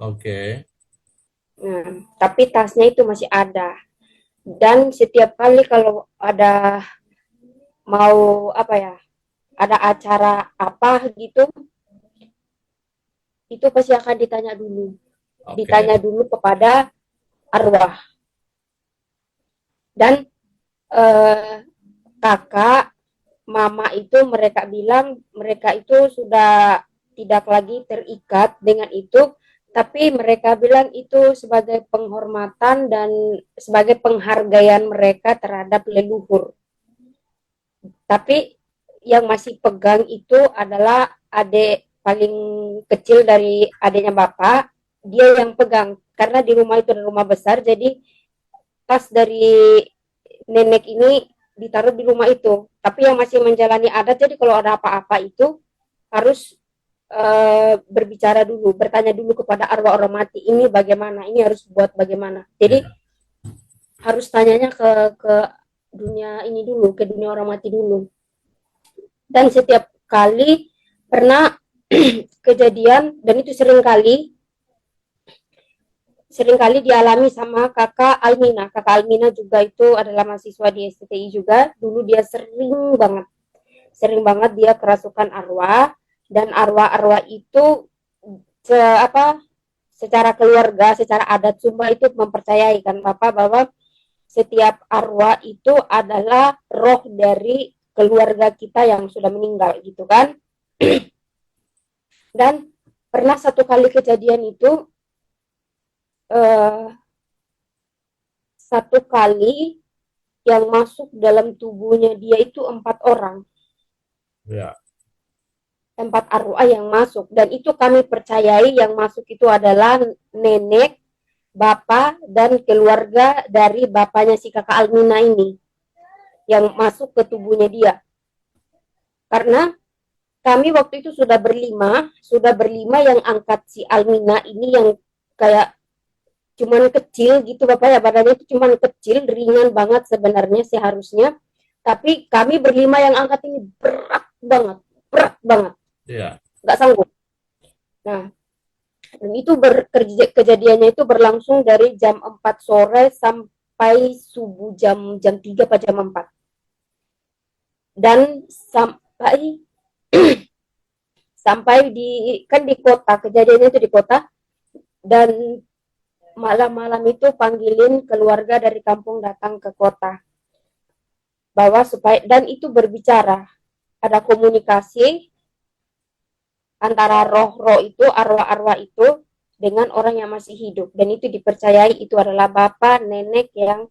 oke.
Nah, tapi tasnya itu masih ada. Dan setiap kali kalau ada mau apa ya, ada acara apa gitu, itu pasti akan ditanya dulu.
Oke.
Ditanya dulu kepada arwah. Dan kakak, mama itu mereka bilang mereka itu sudah tidak lagi terikat dengan itu, tapi mereka bilang itu sebagai penghormatan dan sebagai penghargaan mereka terhadap leluhur. Tapi yang masih pegang itu adalah adik paling kecil dari adiknya bapak, dia yang pegang karena di rumah itu ada rumah besar, jadi tas dari nenek ini ditaruh di rumah itu. Tapi yang masih menjalani adat, jadi kalau ada apa-apa itu harus berbicara dulu, bertanya dulu kepada arwah mati, ini bagaimana, ini harus buat bagaimana. Jadi harus tanyanya ke dunia ini dulu, ke dunia orang mati dulu. Dan setiap kali pernah kejadian, dan itu sering kali, seringkali dialami sama kakak Almina. Kakak Almina juga itu adalah mahasiswa di STTI juga. Dulu dia sering banget dia kerasukan arwah, dan arwah-arwah itu secara keluarga, secara adat Sumba itu mempercayai kan Bapak bahwa setiap arwah itu adalah roh dari keluarga kita yang sudah meninggal gitu kan. Dan pernah satu kali kejadian itu, satu kali yang masuk dalam tubuhnya dia itu 4 orang,
Ya.
4 arwah yang masuk, dan itu kami percayai yang masuk itu adalah nenek, bapak, dan keluarga dari bapaknya si kakak Almina ini yang masuk ke tubuhnya dia. Karena kami waktu itu sudah berlima yang angkat si Almina ini, yang kayak cuman kecil gitu Bapak ya, badannya itu cuman kecil, ringan banget sebenarnya seharusnya, tapi kami berlima yang angkat ini berat banget,
Ya.
nggak sanggup. Nah, dan itu kejadiannya itu berlangsung dari jam 4 sore sampai subuh jam jam 3 atau jam 4. Dan sampai di kota, kejadiannya itu di kota, dan malam-malam itu panggilin keluarga dari kampung datang ke kota bahwa supaya, dan itu berbicara, ada komunikasi antara roh-roh itu, arwah-arwah itu dengan orang yang masih hidup, dan itu dipercayai itu adalah bapak nenek yang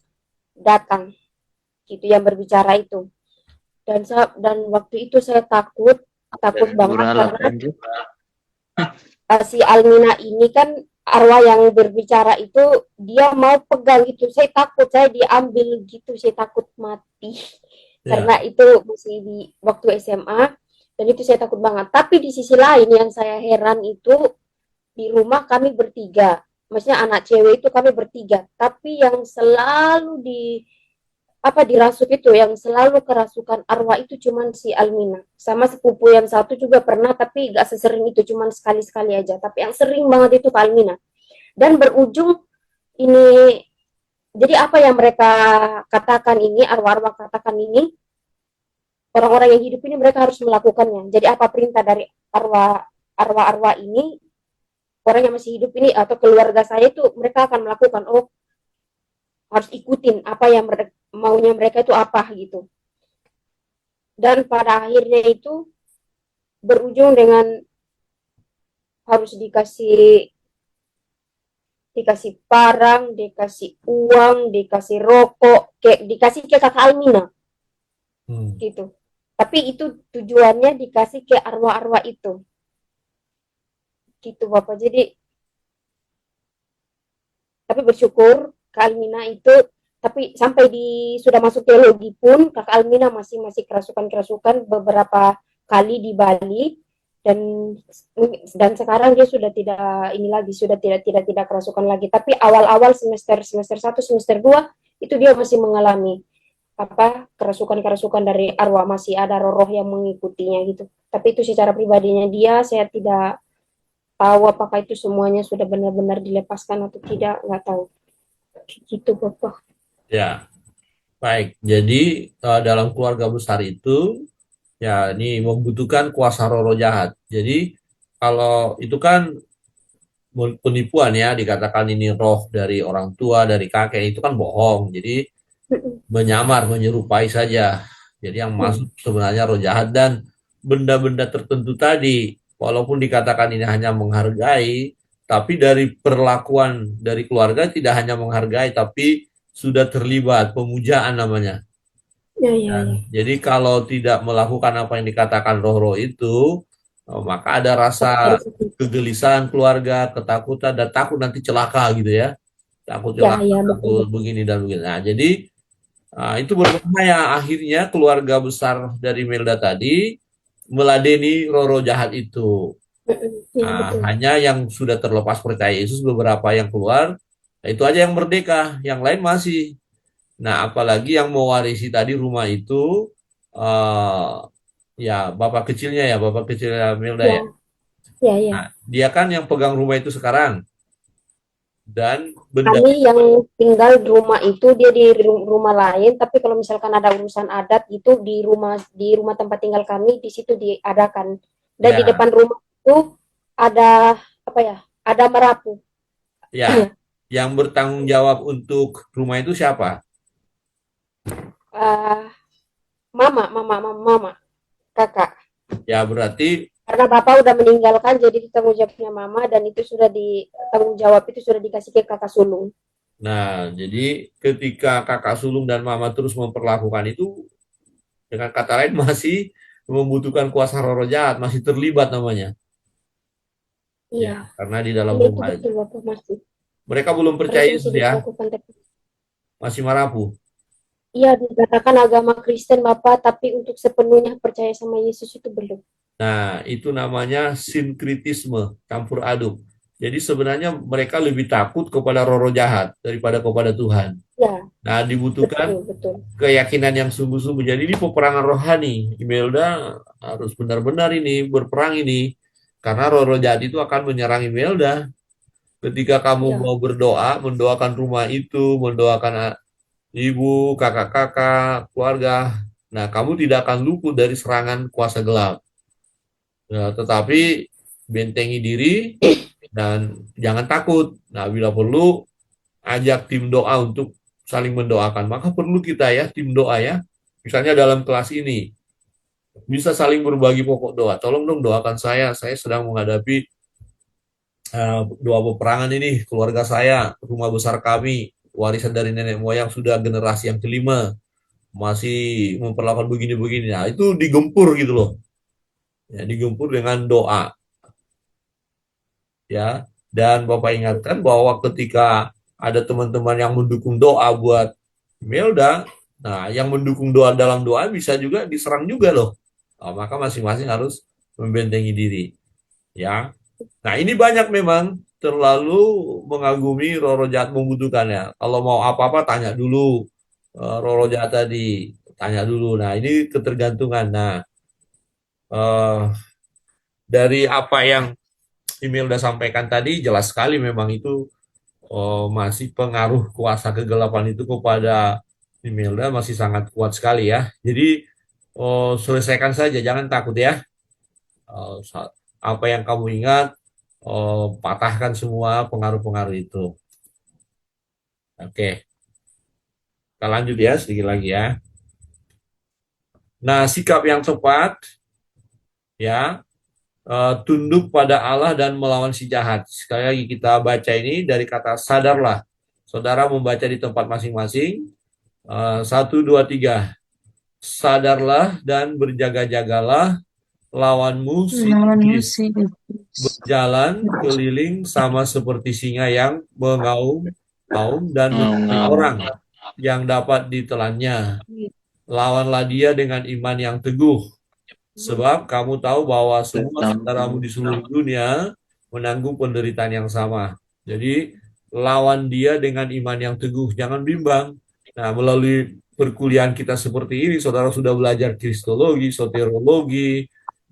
datang gitu, yang berbicara itu. Dan waktu itu saya takut banget karena si Almina ini kan arwah yang berbicara itu, dia mau pegang gitu, saya takut, saya diambil gitu, saya takut mati. Karena itu masih di waktu SMA, dan itu saya takut banget. Tapi di sisi lain yang saya heran itu, di rumah kami bertiga, maksudnya anak cewek itu kami bertiga, tapi yang selalu dirasuk itu, yang selalu kerasukan arwah itu cuman si Almina. Sama sepupu yang satu juga pernah, tapi gak sesering itu, cuman sekali-sekali aja. Tapi yang sering banget itu ke Almina. Dan berujung ini, jadi apa yang mereka katakan ini, arwah-arwah katakan ini, orang-orang yang hidup ini mereka harus melakukannya. Jadi apa perintah dari arwah-arwah ini, orang yang masih hidup ini atau keluarga saya itu, mereka akan melakukan, harus ikutin apa yang maunya mereka itu apa gitu. Dan pada akhirnya itu berujung dengan harus dikasih parang, dikasih uang, dikasih rokok, dikasih ke kakak Almina gitu. Tapi itu tujuannya dikasih ke arwah-arwah itu gitu Bapak. Jadi tapi bersyukur Kak Almina itu, tapi sampai sudah masuk teologi pun Kak Almina masih kerasukan beberapa kali di Bali, dan sekarang dia sudah tidak kerasukan lagi. Tapi awal-awal semester 1, semester 2 itu dia masih mengalami kerasukan dari arwah, masih ada roh yang mengikutinya gitu. Tapi itu secara pribadinya dia, saya tidak tahu apakah itu semuanya sudah benar-benar dilepaskan atau tidak, nggak tahu. Gitu Bapak.
Ya, baik. Jadi dalam keluarga besar itu, ya ini membutuhkan kuasa roh jahat. Jadi kalau itu kan penipuan ya, dikatakan ini roh dari orang tua, dari kakek, itu kan bohong. Jadi menyamar, menyerupai saja. Jadi yang masuk sebenarnya roh jahat, dan benda-benda tertentu tadi, walaupun dikatakan ini hanya menghargai, tapi dari perlakuan dari keluarga tidak hanya menghargai, tapi sudah terlibat pemujaan namanya. Jadi kalau tidak melakukan apa yang dikatakan roh-roh itu, maka ada rasa kegelisahan keluarga, ketakutan, dan takut nanti celaka gitu ya. Takut celaka, takut begini dan begini. Nah, jadi itu berbahaya. Akhirnya keluarga besar dari Melda tadi meladeni roh-roh jahat itu. Hanya yang sudah terlepas percaya Yesus beberapa yang keluar, itu aja yang merdeka, yang lain masih. Nah, apalagi yang mewarisi tadi rumah itu, ya bapak kecilnya Melda ya.
Ya.
Nah, dia kan yang pegang rumah itu sekarang. dan benda.
Kami yang tinggal di rumah itu dia di rumah lain, tapi kalau misalkan ada urusan adat itu di rumah tempat tinggal kami di situ diadakan. Dan di
Ya,
depan rumah itu ada apa ya? Ada merapu.
ya. Yang bertanggung jawab untuk rumah itu siapa?
Eh, mama, kakak.
Ya, berarti
Karena bapak udah meninggalkan, jadi tanggung jawabnya mama dan itu sudah tanggung jawab itu sudah dikasih ke kakak sulung.
nah, jadi ketika kakak sulung dan mama terus memperlakukan itu, dengan kata lain masih membutuhkan kuasa roh jahat, masih terlibat namanya.
Iya,
Ya, karena di dalam
iya itu
rumah
betul bapak masih
mereka belum percaya
harusnya
Yesus
masih
ya,
dilakukan.
masih marapu.
Iya, dikatakan agama Kristen Bapak, tapi untuk sepenuhnya percaya sama Yesus itu belum.
Nah, itu namanya sinkritisme, campur aduk. Jadi sebenarnya mereka lebih takut kepada roh jahat daripada kepada Tuhan.
Ya,
Nah, dibutuhkan
betul, betul.
keyakinan yang sungguh-sungguh. Jadi ini peperangan rohani. Imelda harus benar-benar ini berperang ini. Karena roh jahat itu akan menyerang Imelda. Ketika kamu
Ya,
mau berdoa, mendoakan rumah itu, mendoakan ibu, kakak-kakak, keluarga. Nah, kamu tidak akan luput dari serangan kuasa gelap. Nah, tetapi bentengi diri dan jangan takut. Nah, bila perlu ajak tim doa untuk saling mendoakan. Maka perlu kita ya tim doa ya. Misalnya dalam kelas ini bisa saling berbagi pokok doa. Tolong dong doakan saya sedang menghadapi doa peperangan ini, keluarga saya, rumah besar kami, warisan dari nenek moyang sudah generasi yang kelima, masih memperlakukan begini-begini. Nah, itu digempur gitu loh. Ya, digempur dengan doa ya. Dan Bapak ingatkan bahwa ketika ada teman-teman yang mendukung doa buat Melda, nah yang mendukung doa dalam doa bisa juga diserang juga loh. Nah, maka masing-masing harus membentengi diri ya. Nah, ini banyak memang terlalu mengagumi roh jahat membutuhkannya. Kalau mau apa-apa tanya dulu roh jahat tadi, tanya dulu. Nah, ini ketergantungan. Nah, eh, dari apa yang email udah sampaikan tadi jelas sekali memang itu masih pengaruh kuasa kegelapan itu kepada Imelda masih sangat kuat sekali ya. Jadi selesaikan saja, jangan takut ya. Apa yang kamu ingat, patahkan semua pengaruh-pengaruh itu. Oke, kita lanjut ya sedikit lagi ya. Nah, sikap yang tepat ya, tunduk pada Allah dan melawan si jahat. Sekali lagi kita baca ini dari kata sadarlah. Saudara membaca di tempat masing-masing. Satu, dua, tiga. Sadarlah dan berjaga-jagalah lawanmu si iblis berjalan keliling sama seperti singa yang mengaum-ngaum dan mencari orang yang dapat ditelannya. Lawanlah dia dengan iman yang teguh, sebab kamu tahu bahwa semua saudaramu di seluruh dunia menanggung penderitaan yang sama. Jadi lawan dia dengan iman yang teguh, jangan bimbang. Nah, melalui perkuliahan kita seperti ini, saudara sudah belajar kristologi, soteriologi,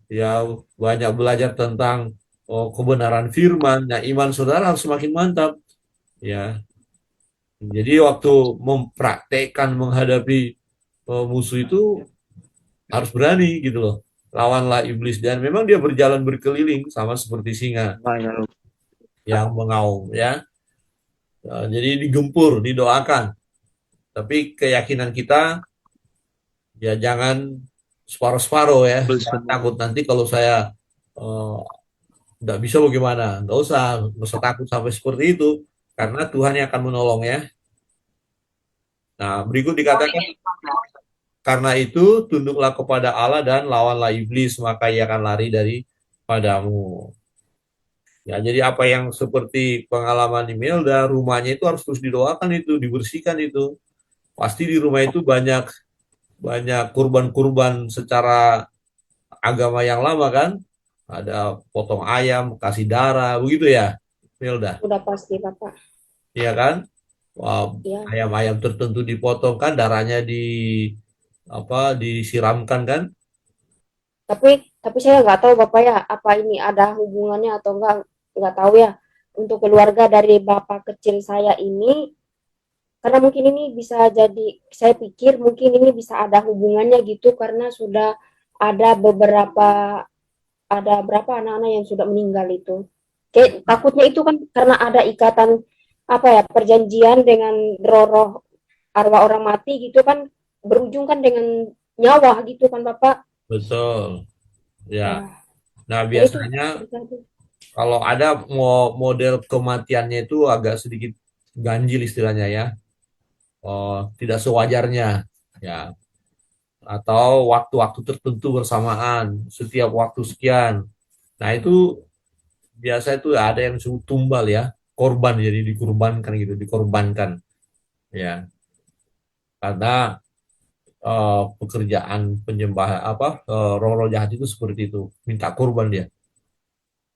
ya banyak belajar tentang kebenaran firman. Nah, iman saudara harus semakin mantap. Ya, jadi waktu mempraktekkan menghadapi musuh itu harus berani gitu loh. Lawanlah iblis dan memang dia berjalan berkeliling sama seperti singa yang mengaum ya. Jadi digempur, didoakan. Tapi keyakinan kita ya jangan separuh-separuh ya. Jangan takut nanti kalau saya eh, nggak bisa bagaimana. Nggak usah takut sampai seperti itu. Karena Tuhan yang akan menolong ya. Nah, berikut dikatakan, karena itu tunduklah kepada Allah dan lawanlah iblis, maka ia akan lari daripadamu. Ya, jadi apa yang seperti pengalaman Imelda, rumahnya itu harus terus didoakan itu, dibersihkan itu. Pasti di rumah itu banyak banyak kurban-kurban secara agama yang lama kan. Ada potong ayam, kasih darah, begitu ya, Imelda.
Udah pasti Bapak.
Iya kan? Wah,
Ya.
ayam-ayam tertentu dipotong kan, darahnya disiramkan kan?
Tapi saya nggak tahu Bapak ya, apa ini ada hubungannya atau enggak tahu ya. untuk keluarga dari bapak kecil saya ini, karena mungkin ini bisa jadi, saya pikir mungkin ini bisa ada hubungannya gitu, karena sudah ada berapa anak-anak yang sudah meninggal itu. Kayak takutnya itu kan karena ada ikatan apa ya, perjanjian dengan roh-roh arwah orang mati gitu kan, berujung kan dengan nyawa gitu kan Bapak.
Betul. Ya.
Ya,
Nah,
ya itu
biasanya kalau ada model kematiannya itu agak sedikit ganjil istilahnya ya. Oh, tidak sewajarnya ya. Atau waktu-waktu tertentu bersamaan, setiap waktu sekian. Nah, itu biasa itu ada yang disebut tumbal ya, korban jadi dikorbankan gitu, dikorbankan ya. Karena pekerjaan penyembah roh-roh jahat itu seperti itu, minta korban dia.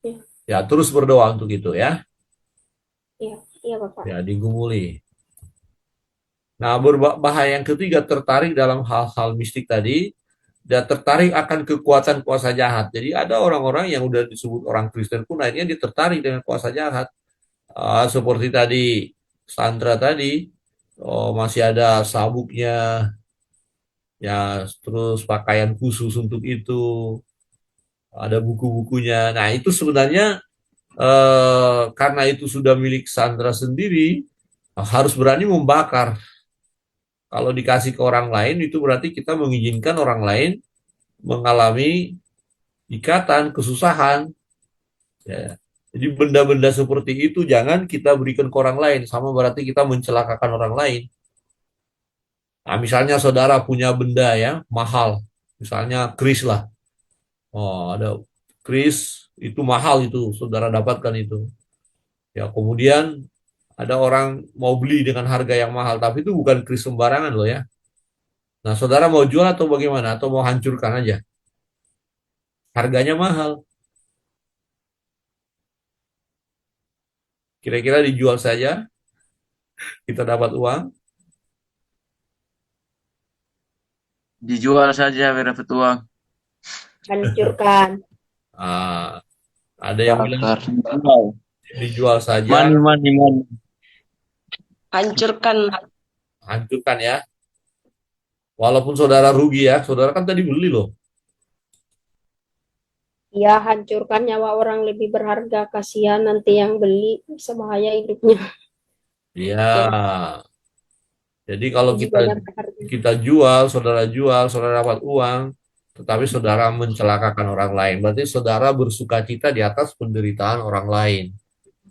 ya,
Ya, terus berdoa untuk itu ya,
ya, iya Bapak.
ya digumuli. Nah, berbahaya yang ketiga tertarik dalam hal-hal mistik tadi dan tertarik akan kekuatan kuasa jahat. Jadi ada orang-orang yang udah disebut orang Kristen pun akhirnya dia tertarik dengan kuasa jahat. Seperti tadi Sandra tadi, oh, masih ada sabuknya, ya terus pakaian khusus untuk itu, ada buku-bukunya. Nah itu sebenarnya karena itu sudah milik Sandra sendiri, harus berani membakar. Kalau dikasih ke orang lain itu berarti kita mengizinkan orang lain mengalami ikatan, kesusahan. Ya. Jadi benda-benda seperti itu jangan kita berikan ke orang lain, sama berarti kita mencelakakan orang lain. Nah, misalnya saudara punya benda ya mahal, misalnya kris lah. Oh, ada kris itu mahal itu, saudara dapatkan itu. Ya, kemudian ada orang mau beli dengan harga yang mahal, tapi itu bukan kris sembarangan loh ya. Nah, saudara mau jual atau bagaimana? Atau mau hancurkan aja? Harganya mahal. Kira-kira dijual saja, kita dapat uang.
Dijual saja biar dapat uang.
Hancurkan.
Ah, ada yang bilang
Bakar. Dijual.
dijual saja,
Money, money, money.
Hancurkan.
hancurkan ya. Walaupun saudara rugi ya, saudara kan tadi beli loh.
Ya, hancurkan nyawa orang lebih berharga, kasihan nanti yang beli bisa bahaya hidupnya.
Iya.
Ya,
Jadi kalau kita
jiwanya berharga.
kita jual, saudara dapat uang, tetapi saudara mencelakakan orang lain. Berarti saudara bersuka cita di atas penderitaan orang lain.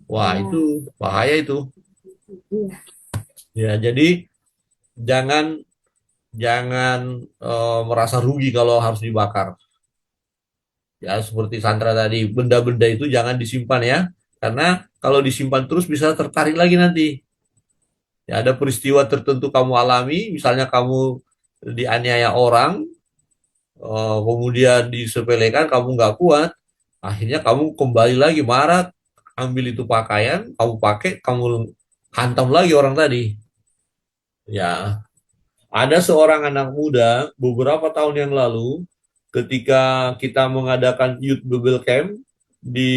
Wah,
Ya,
itu bahaya itu.
iya.
Ya, jadi jangan jangan merasa rugi kalau harus dibakar. Ya, seperti Sandra tadi, benda-benda itu jangan disimpan ya. Karena kalau disimpan terus bisa tertarik lagi nanti. Ya, ada peristiwa tertentu kamu alami, misalnya kamu dianiaya orang, kemudian disepelekan, kamu nggak kuat, akhirnya kamu kembali lagi marah, ambil itu pakaian, kamu pakai, kamu hantam lagi orang tadi. Ya, ada seorang anak muda beberapa tahun yang lalu, ketika kita mengadakan Youth Bible Camp di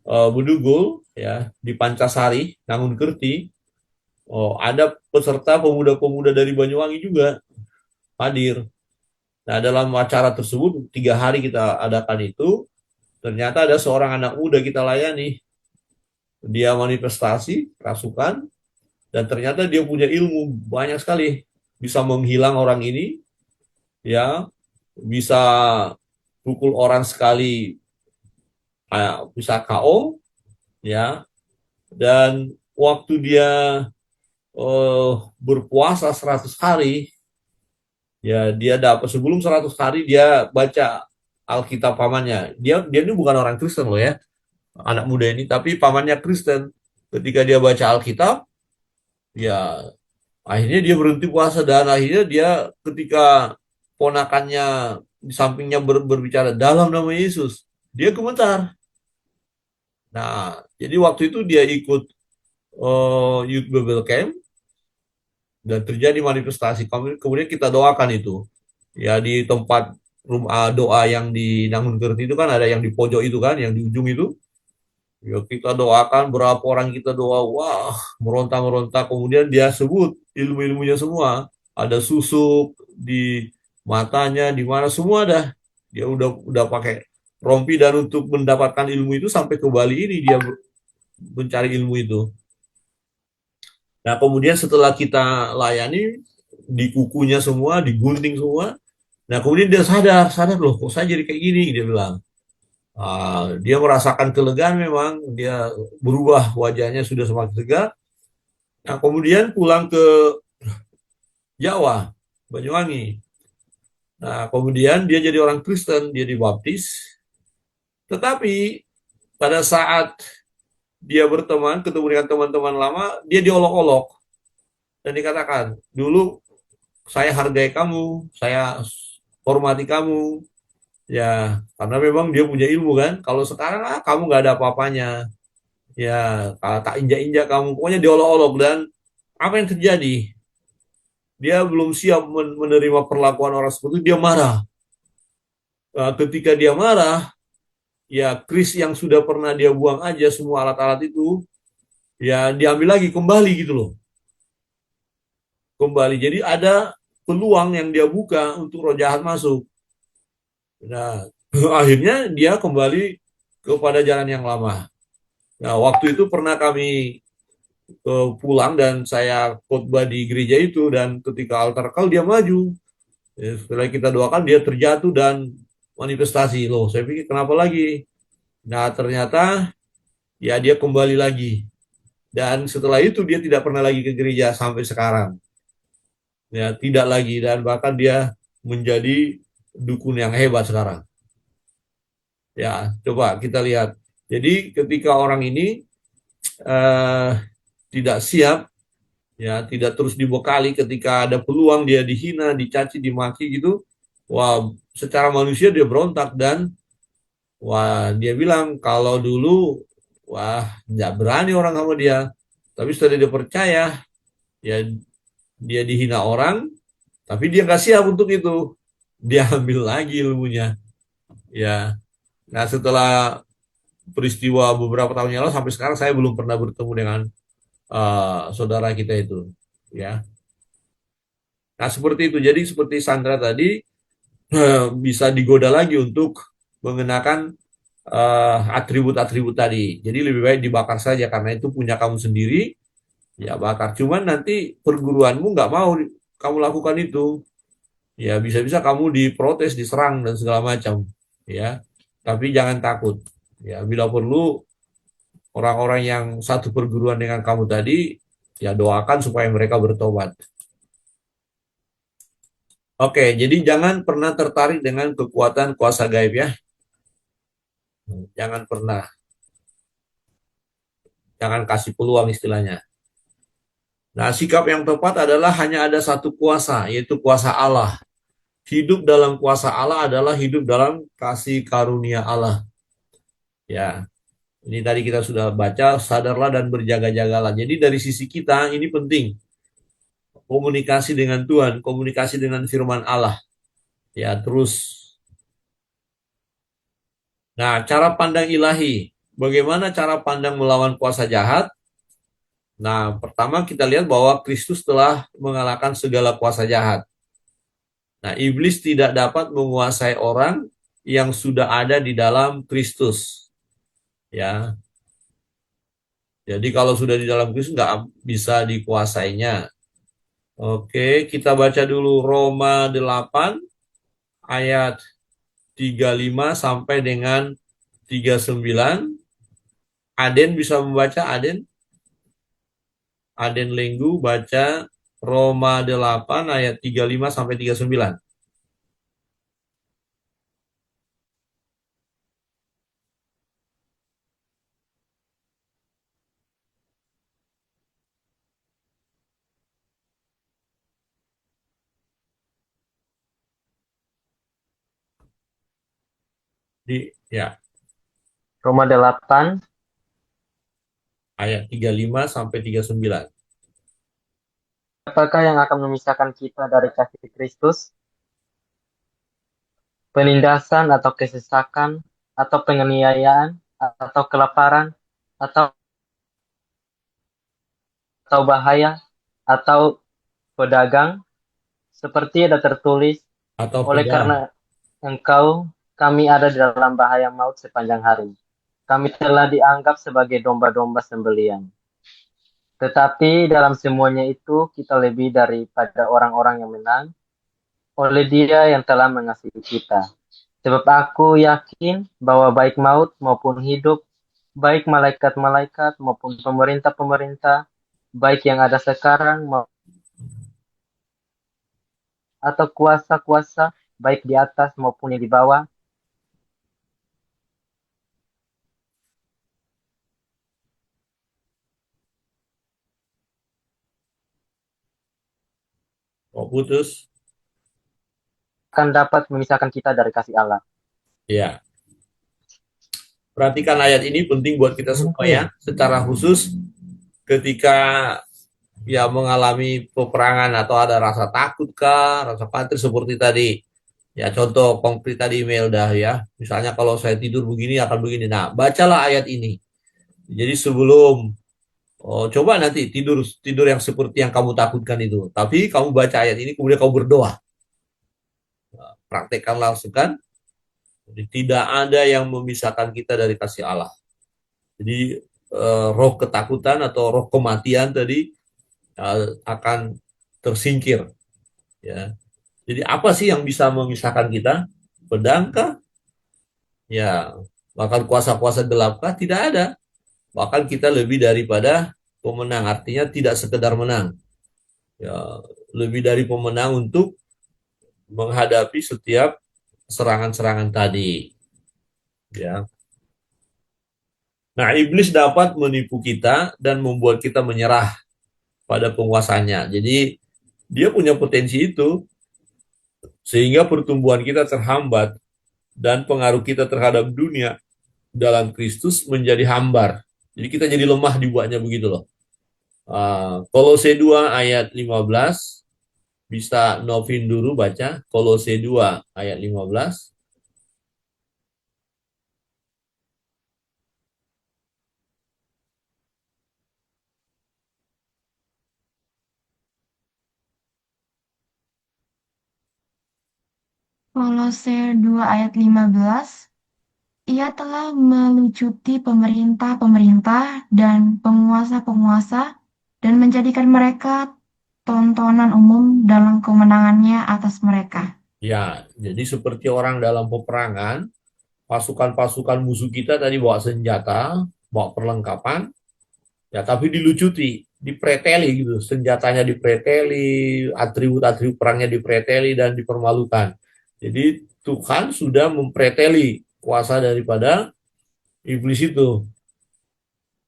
Bedugul, ya di Pancasari, Nangunkerti, oh, ada peserta pemuda-pemuda dari Banyuwangi juga hadir. Nah, dalam acara tersebut 3 hari kita adakan itu, ternyata ada seorang anak muda kita layani. Dia manifestasi, rasukan, dan ternyata dia punya ilmu banyak sekali. Bisa menghilang orang ini, ya, bisa pukul orang sekali, bisa KO, ya, dan waktu dia berpuasa 100 hari, ya dia dapat sebelum 100 hari dia baca Alkitab pamannya. Dia ini bukan orang Kristen loh ya, anak muda ini, tapi pamannya Kristen. Ketika dia baca Alkitab, ya akhirnya dia berhenti puasa dan akhirnya dia ketika ponakannya di sampingnya berbicara dalam nama Yesus, dia gemetar. Nah, jadi waktu itu dia ikut Youth Bible Camp dan terjadi manifestasi. Kemudian kita doakan itu. Ya di tempat rumah doa yang di Nangunkerti itu kan ada yang di pojok itu kan, yang di ujung itu. Ya, kita doakan berapa orang kita doa, wah, meronta-meronta. Kemudian dia sebut ilmu-ilmunya semua. Ada susuk di matanya, di mana semua dah. Dia udah pakai rompi dan untuk mendapatkan ilmu itu sampai ke Bali ini dia mencari ilmu itu. Nah, kemudian setelah kita layani di kukunya semua, digunting semua. Nah, kemudian dia sadar loh, kok saya jadi kayak gini, dia bilang. Dia merasakan kelegaan memang, dia berubah wajahnya sudah semakin tegar. Nah, kemudian pulang ke Jawa, Banyuwangi. Nah, kemudian dia jadi orang Kristen, dia dibaptis. Tetapi pada saat dia berteman, ketemu dengan teman-teman lama, dia diolok-olok dan dikatakan, dulu saya hargai kamu, saya hormati kamu, ya karena memang dia punya ilmu kan. Kalau sekarang kamu nggak ada apa-apanya, ya kalau tak injak-injak kamu, pokoknya diolok-olok. Dan apa yang terjadi? Dia belum siap menerima perlakuan orang seperti itu, dia marah. Ketika dia marah, ya kris yang sudah pernah dia buang aja semua alat-alat itu, ya diambil lagi kembali gitu loh. Kembali. Jadi ada peluang yang dia buka untuk roh jahat masuk. Nah, akhirnya dia kembali kepada jalan yang lama. Nah, waktu itu pernah kami pulang dan saya khotbah di gereja itu, dan ketika altar call dia maju. Ya, setelah kita doakan dia terjatuh dan manifestasi. Loh, saya pikir kenapa lagi? Nah, ternyata ya dia kembali lagi. Dan setelah itu dia tidak pernah lagi ke gereja sampai sekarang. Ya, tidak lagi, dan bahkan dia menjadi dukun yang hebat sekarang. Ya, coba kita lihat. Jadi ketika orang ini eh, tidak siap, ya tidak terus dibekali, ketika ada peluang dia dihina, dicaci, dimaki gitu, wah, secara manusia dia berontak. Dan wah, dia bilang kalau dulu wah nggak berani orang sama dia, tapi setelah dia percaya, ya dia dihina orang, tapi dia nggak siap untuk itu, dia ambil lagi ilmunya. Ya, nah setelah peristiwa beberapa tahun yang lalu sampai sekarang saya belum pernah bertemu dengan saudara kita itu. Ya, nah seperti itu. Jadi seperti Sandra tadi, bisa digoda lagi untuk mengenakan atribut-atribut tadi. Jadi lebih baik dibakar saja karena itu punya kamu sendiri. Ya bakar. Cuman nanti perguruanmu nggak mau kamu lakukan itu. Ya bisa-bisa kamu diprotes, diserang dan segala macam. Ya, tapi jangan takut. Ya, bila perlu orang-orang yang satu perguruan dengan kamu tadi, ya doakan supaya mereka bertobat. Oke, jadi jangan pernah tertarik dengan kekuatan kuasa gaib ya. Jangan pernah. Jangan kasih peluang istilahnya. Nah, sikap yang tepat adalah hanya ada satu kuasa, yaitu kuasa Allah. Hidup dalam kuasa Allah adalah hidup dalam kasih karunia Allah. Ya, ini tadi kita sudah baca, sadarlah dan berjaga-jagalah. Jadi dari sisi kita ini penting, komunikasi dengan Tuhan, komunikasi dengan firman Allah. Ya, terus. Nah, cara pandang ilahi. Bagaimana cara pandang melawan kuasa jahat? Nah, pertama kita lihat bahwa Kristus telah mengalahkan segala kuasa jahat. Nah, iblis tidak dapat menguasai orang yang sudah ada di dalam Kristus. Ya, jadi kalau sudah di dalam Kristus nggak bisa dikuasainya. Oke, kita baca dulu Roma 8 ayat 35 sampai dengan 39. Aden bisa membaca, Aden? Aden Lenggu baca Roma 8 ayat 35 sampai 39. Ya,
Roma 8,
ayat 35 sampai 39.
apakah yang akan memisahkan kita dari kasih Kristus? Penindasan atau kesesakan, atau penganiayaan, atau kelaparan, atau bahaya, atau pedagang, seperti ada tertulis,
atau
oleh
pedang.
karena engkau, kami ada di dalam bahaya maut sepanjang hari. Kami telah dianggap sebagai domba-domba sembelian. Tetapi dalam semuanya itu kita lebih daripada orang-orang yang menang oleh Dia yang telah mengasihi kita. Sebab aku yakin bahwa baik maut maupun hidup, baik malaikat-malaikat maupun pemerintah-pemerintah, baik yang ada sekarang atau kuasa-kuasa, baik di atas maupun yang di bawah,
Oh, putus.
akan dapat memisahkan kita dari kasih Allah.
Ya, perhatikan ayat ini penting buat kita semua ya. Secara khusus ketika ya mengalami peperangan atau ada rasa takut kah, rasa khawatir seperti tadi. Ya contoh konkret tadi email dah ya. Misalnya kalau saya tidur begini akan begini. Nah, bacalah ayat ini. Jadi sebelum coba nanti tidur tidur yang seperti yang kamu takutkan itu. Tapi kamu baca ayat ini kemudian kamu berdoa. Praktekkan langsung. Jadi tidak ada yang memisahkan kita dari kasih Allah. Jadi roh ketakutan atau roh kematian tadi akan tersingkir. Ya. Jadi apa sih yang bisa memisahkan kita? Pedangkah? Ya, bahkan kuasa-kuasa gelapkah? Tidak ada. Bahkan kita lebih daripada pemenang. Artinya tidak sekedar menang. Ya, lebih dari pemenang untuk menghadapi setiap serangan-serangan tadi. Ya. Nah, iblis dapat menipu kita dan membuat kita menyerah pada penguasanya. Jadi, dia punya potensi itu sehingga pertumbuhan kita terhambat dan pengaruh kita terhadap dunia dalam Kristus menjadi hambar. Jadi kita jadi lemah dibuatnya begitu loh. Kolose 2 ayat 15, bisa Novin dulu baca Kolose 2 ayat 15.
Kolose 2 ayat 15, ia telah melucuti pemerintah-pemerintah dan penguasa-penguasa dan menjadikan mereka tontonan umum dalam kemenangannya atas mereka.
Ya, jadi seperti orang dalam peperangan, pasukan-pasukan musuh kita tadi bawa senjata, bawa perlengkapan, ya tapi dilucuti, dipreteli gitu, senjatanya dipreteli, atribut-atribut perangnya dipreteli dan dipermalukan. Jadi Tuhan sudah mempreteli kuasa daripada iblis itu.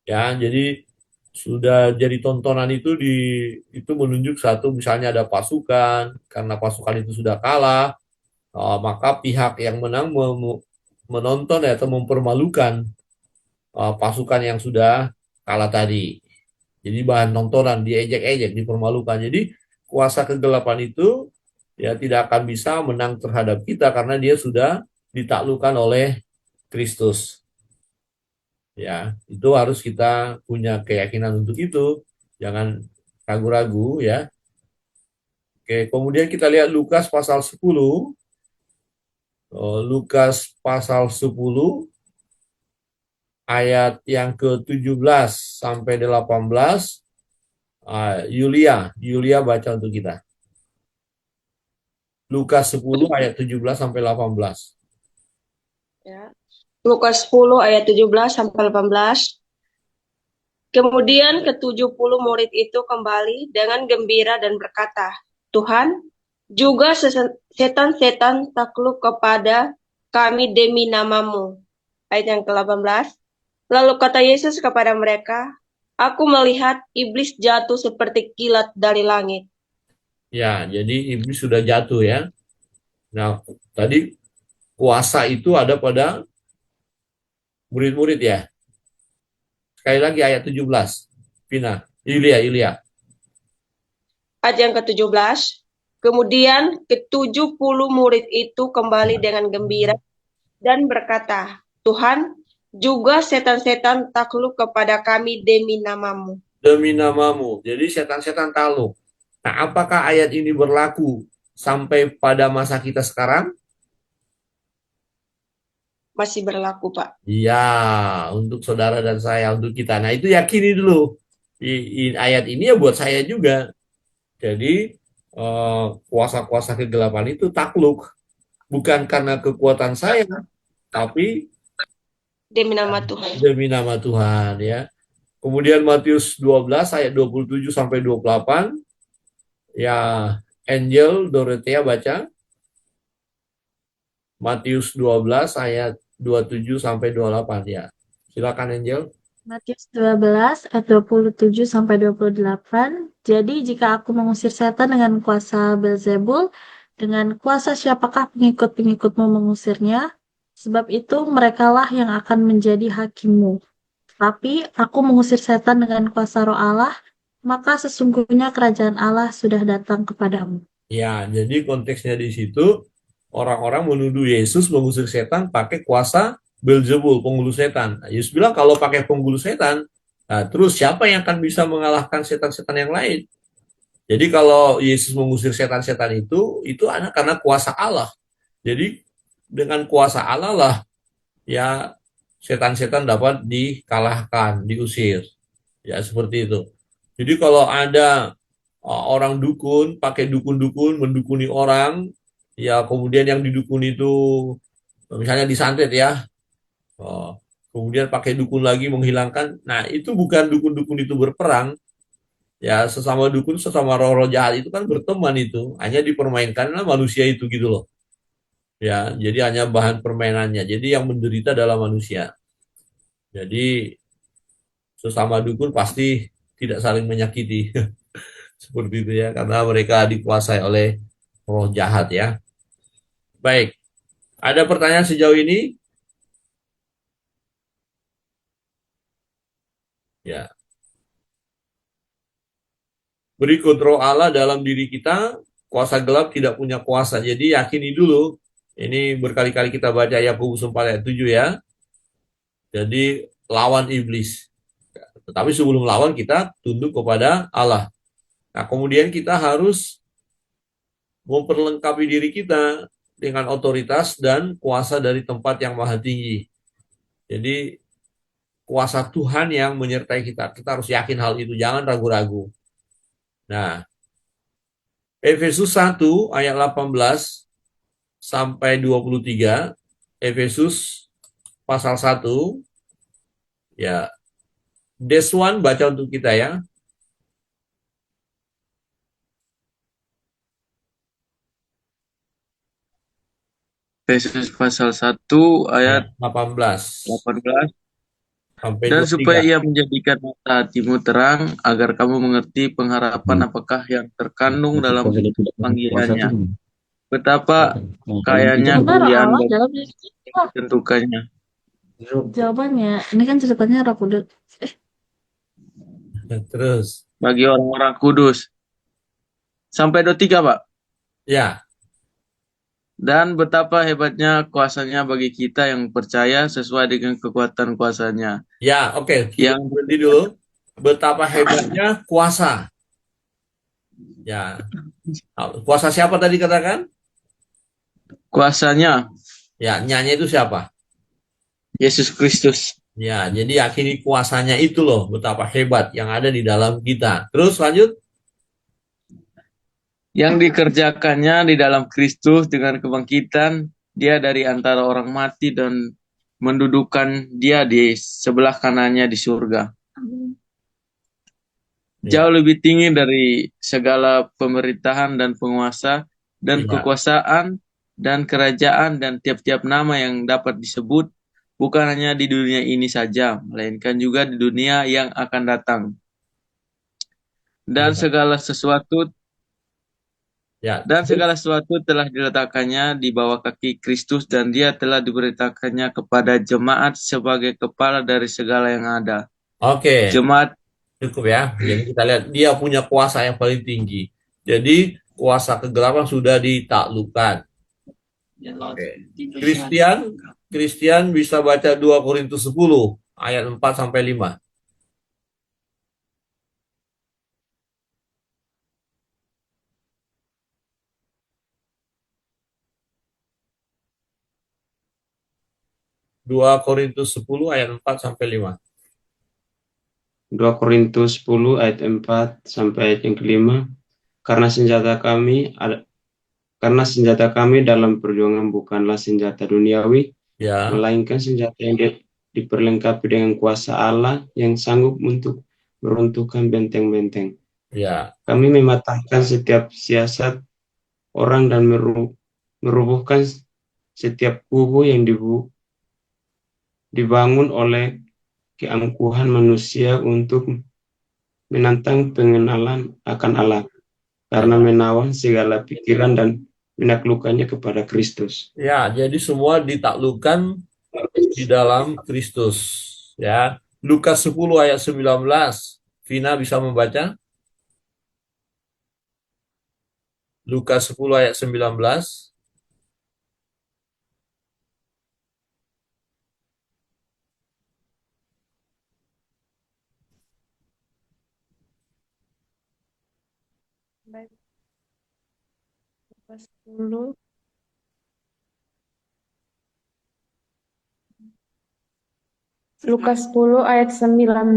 Ya, jadi sudah jadi tontonan itu menunjuk satu misalnya ada pasukan, karena pasukan itu sudah kalah, maka pihak yang menang menonton atau mempermalukan pasukan yang sudah kalah tadi. Jadi bahan tontonan, diejek-ejek, dipermalukan. Jadi kuasa kegelapan itu ya tidak akan bisa menang terhadap kita karena dia sudah ditaklukkan oleh Kristus. Ya, itu harus kita punya keyakinan untuk itu. Jangan ragu-ragu ya. Oke, kemudian kita lihat Lukas pasal 10. Lukas pasal 10 ayat yang ke-17 sampai 18. Yulia baca untuk kita. Lukas 10 ayat 17 sampai 18.
Ya. Lukas 10 ayat 17 sampai 18. Kemudian ke-70 murid itu kembali dengan gembira dan berkata, Tuhan, juga setan-setan takluk kepada kami demi namamu. Ayat yang ke-18. Lalu kata Yesus kepada mereka, aku melihat iblis jatuh seperti kilat dari langit.
Ya, jadi iblis sudah jatuh ya. Nah, tadi kuasa itu ada pada murid-murid ya. Sekali lagi ayat 17. Pina, Yulia.
Ayat yang ke-17. Kemudian ke-70 murid itu kembali dengan gembira dan berkata, Tuhan, juga setan-setan takluk kepada kami demi namamu.
Demi namamu. Jadi setan-setan takluk. Nah, apakah ayat ini berlaku sampai pada masa kita sekarang?
Masih berlaku, Pak.
Iya, untuk saudara dan saya, untuk kita. Nah, itu yakini dulu. Ayat ini ya buat saya juga. Jadi, kuasa-kuasa kegelapan itu takluk. Bukan karena kekuatan saya, tapi
Demi nama Tuhan.
demi nama Tuhan ya. Kemudian Matius 12 ayat 27 sampai 28. Ya, Angel Dorothea baca. Matius 12 ayat 27 sampai 28 ya. Silakan Angel.
Matius 12 ayat 27 sampai 28. Jadi jika aku mengusir setan dengan kuasa Beelzebul, dengan kuasa siapakah pengikut-pengikutmu mengusirnya? Sebab itu merekalah yang akan menjadi hakimmu. Tapi aku mengusir setan dengan kuasa Roh Allah, maka sesungguhnya kerajaan Allah sudah datang kepadamu.
Ya, jadi konteksnya di situ orang-orang menuduh Yesus mengusir setan pakai kuasa Beelzebul, penghulu setan. Nah, Yesus bilang kalau pakai penghulu setan, nah, terus siapa yang akan bisa mengalahkan setan-setan yang lain? Jadi kalau Yesus mengusir setan-setan itu karena kuasa Allah. Jadi dengan kuasa Allah lah ya setan-setan dapat dikalahkan, diusir. Ya seperti itu. Jadi kalau ada orang dukun, pakai dukun-dukun, mendukuni orang, ya kemudian yang didukun itu misalnya disantet ya, kemudian pakai dukun lagi menghilangkan, nah itu bukan dukun-dukun itu berperang, ya sesama dukun, sesama roh-roh jahat itu kan berteman itu, hanya dipermainkanlah manusia itu gitu loh. Ya, jadi hanya bahan permainannya. Jadi yang menderita adalah manusia. Jadi sesama dukun pasti tidak saling menyakiti. Seperti itu ya, karena mereka dikuasai oleh roh jahat ya. Baik, ada pertanyaan sejauh ini? Ya. Berikut roh Allah dalam diri kita, kuasa gelap tidak punya kuasa. Jadi yakini dulu, ini berkali-kali kita baca Yakobus 4 ayat 7 ya. Jadi lawan iblis. Tetapi sebelum lawan kita tunduk kepada Allah. Nah, kemudian kita harus memperlengkapi diri kita dengan otoritas dan kuasa dari tempat yang maha tinggi. Jadi kuasa Tuhan yang menyertai kita. Kita harus yakin hal itu, jangan ragu-ragu. Nah, Efesus 1 ayat 18 sampai 23, Efesus pasal 1, ya, Deswan baca untuk kita ya.
Efesus pasal 1 ayat
18
18.
sampai
Dan
23.
supaya ia menjadikan mata hatimu terang, agar kamu mengerti pengharapan apakah yang terkandung dalam panggilannya. Betapa kayanya
Benar
kemuliaan
Allah
dan
dalam diri kita.
ditentukannya.
Jawabannya, ini kan ceritanya Roh Kudus.
Terus,
Bagi orang-orang kudus. Sampai 23, Pak.
ya,
Dan betapa hebatnya kuasanya bagi kita yang percaya sesuai dengan kekuatan kuasanya.
ya, oke.
Yang
Berhenti dulu. Betapa hebatnya kuasa. Ya, kuasa siapa tadi katakan?
kuasanya
Ya, nyanya itu siapa?
Yesus Kristus.
Ya, jadi yakini kuasanya itu loh, betapa hebat yang ada di dalam kita. Terus lanjut.
Yang dikerjakannya di dalam Kristus dengan kebangkitan dia dari antara orang mati dan mendudukan dia di sebelah kanannya di surga. Jauh lebih tinggi dari segala pemerintahan dan penguasa dan
Iya.
kekuasaan dan kerajaan dan tiap-tiap nama yang dapat disebut, bukan hanya di dunia ini saja, melainkan juga di dunia yang akan datang. Dan
Iya.
segala sesuatu telah diletakkannya di bawah kaki Kristus dan dia telah diberitakannya kepada jemaat sebagai kepala dari segala yang ada.
Oke,
Jemaat
cukup ya. Jadi kita lihat dia punya kuasa yang paling tinggi. Jadi kuasa kegelapan sudah ditaklukkan. Oke. Christian Christian bisa baca 2 Korintus 10 ayat 4 sampai 5. Dua Korintus 10 ayat 4 sampai 5.
2 Korintus 10 ayat 4 sampai ayat yang kelima. Karena senjata kami dalam perjuangan bukanlah senjata duniawi,
Ya,
melainkan senjata yang diperlengkapi dengan kuasa Allah yang sanggup untuk meruntuhkan benteng-benteng.
ya,
Kami mematahkan setiap siasat orang dan merubuhkan setiap kubu yang dibangun oleh keangkuhan manusia untuk menantang pengenalan akan Allah, karena menawan segala pikiran dan menaklukkannya kepada Kristus.
ya. Jadi semua ditaklukkan di dalam Kristus. Ya, Lukas 10 ayat 19. Vina bisa membaca? Lukas 10 ayat 19.
Baik, Lukas 10. Lukas 10 ayat 19.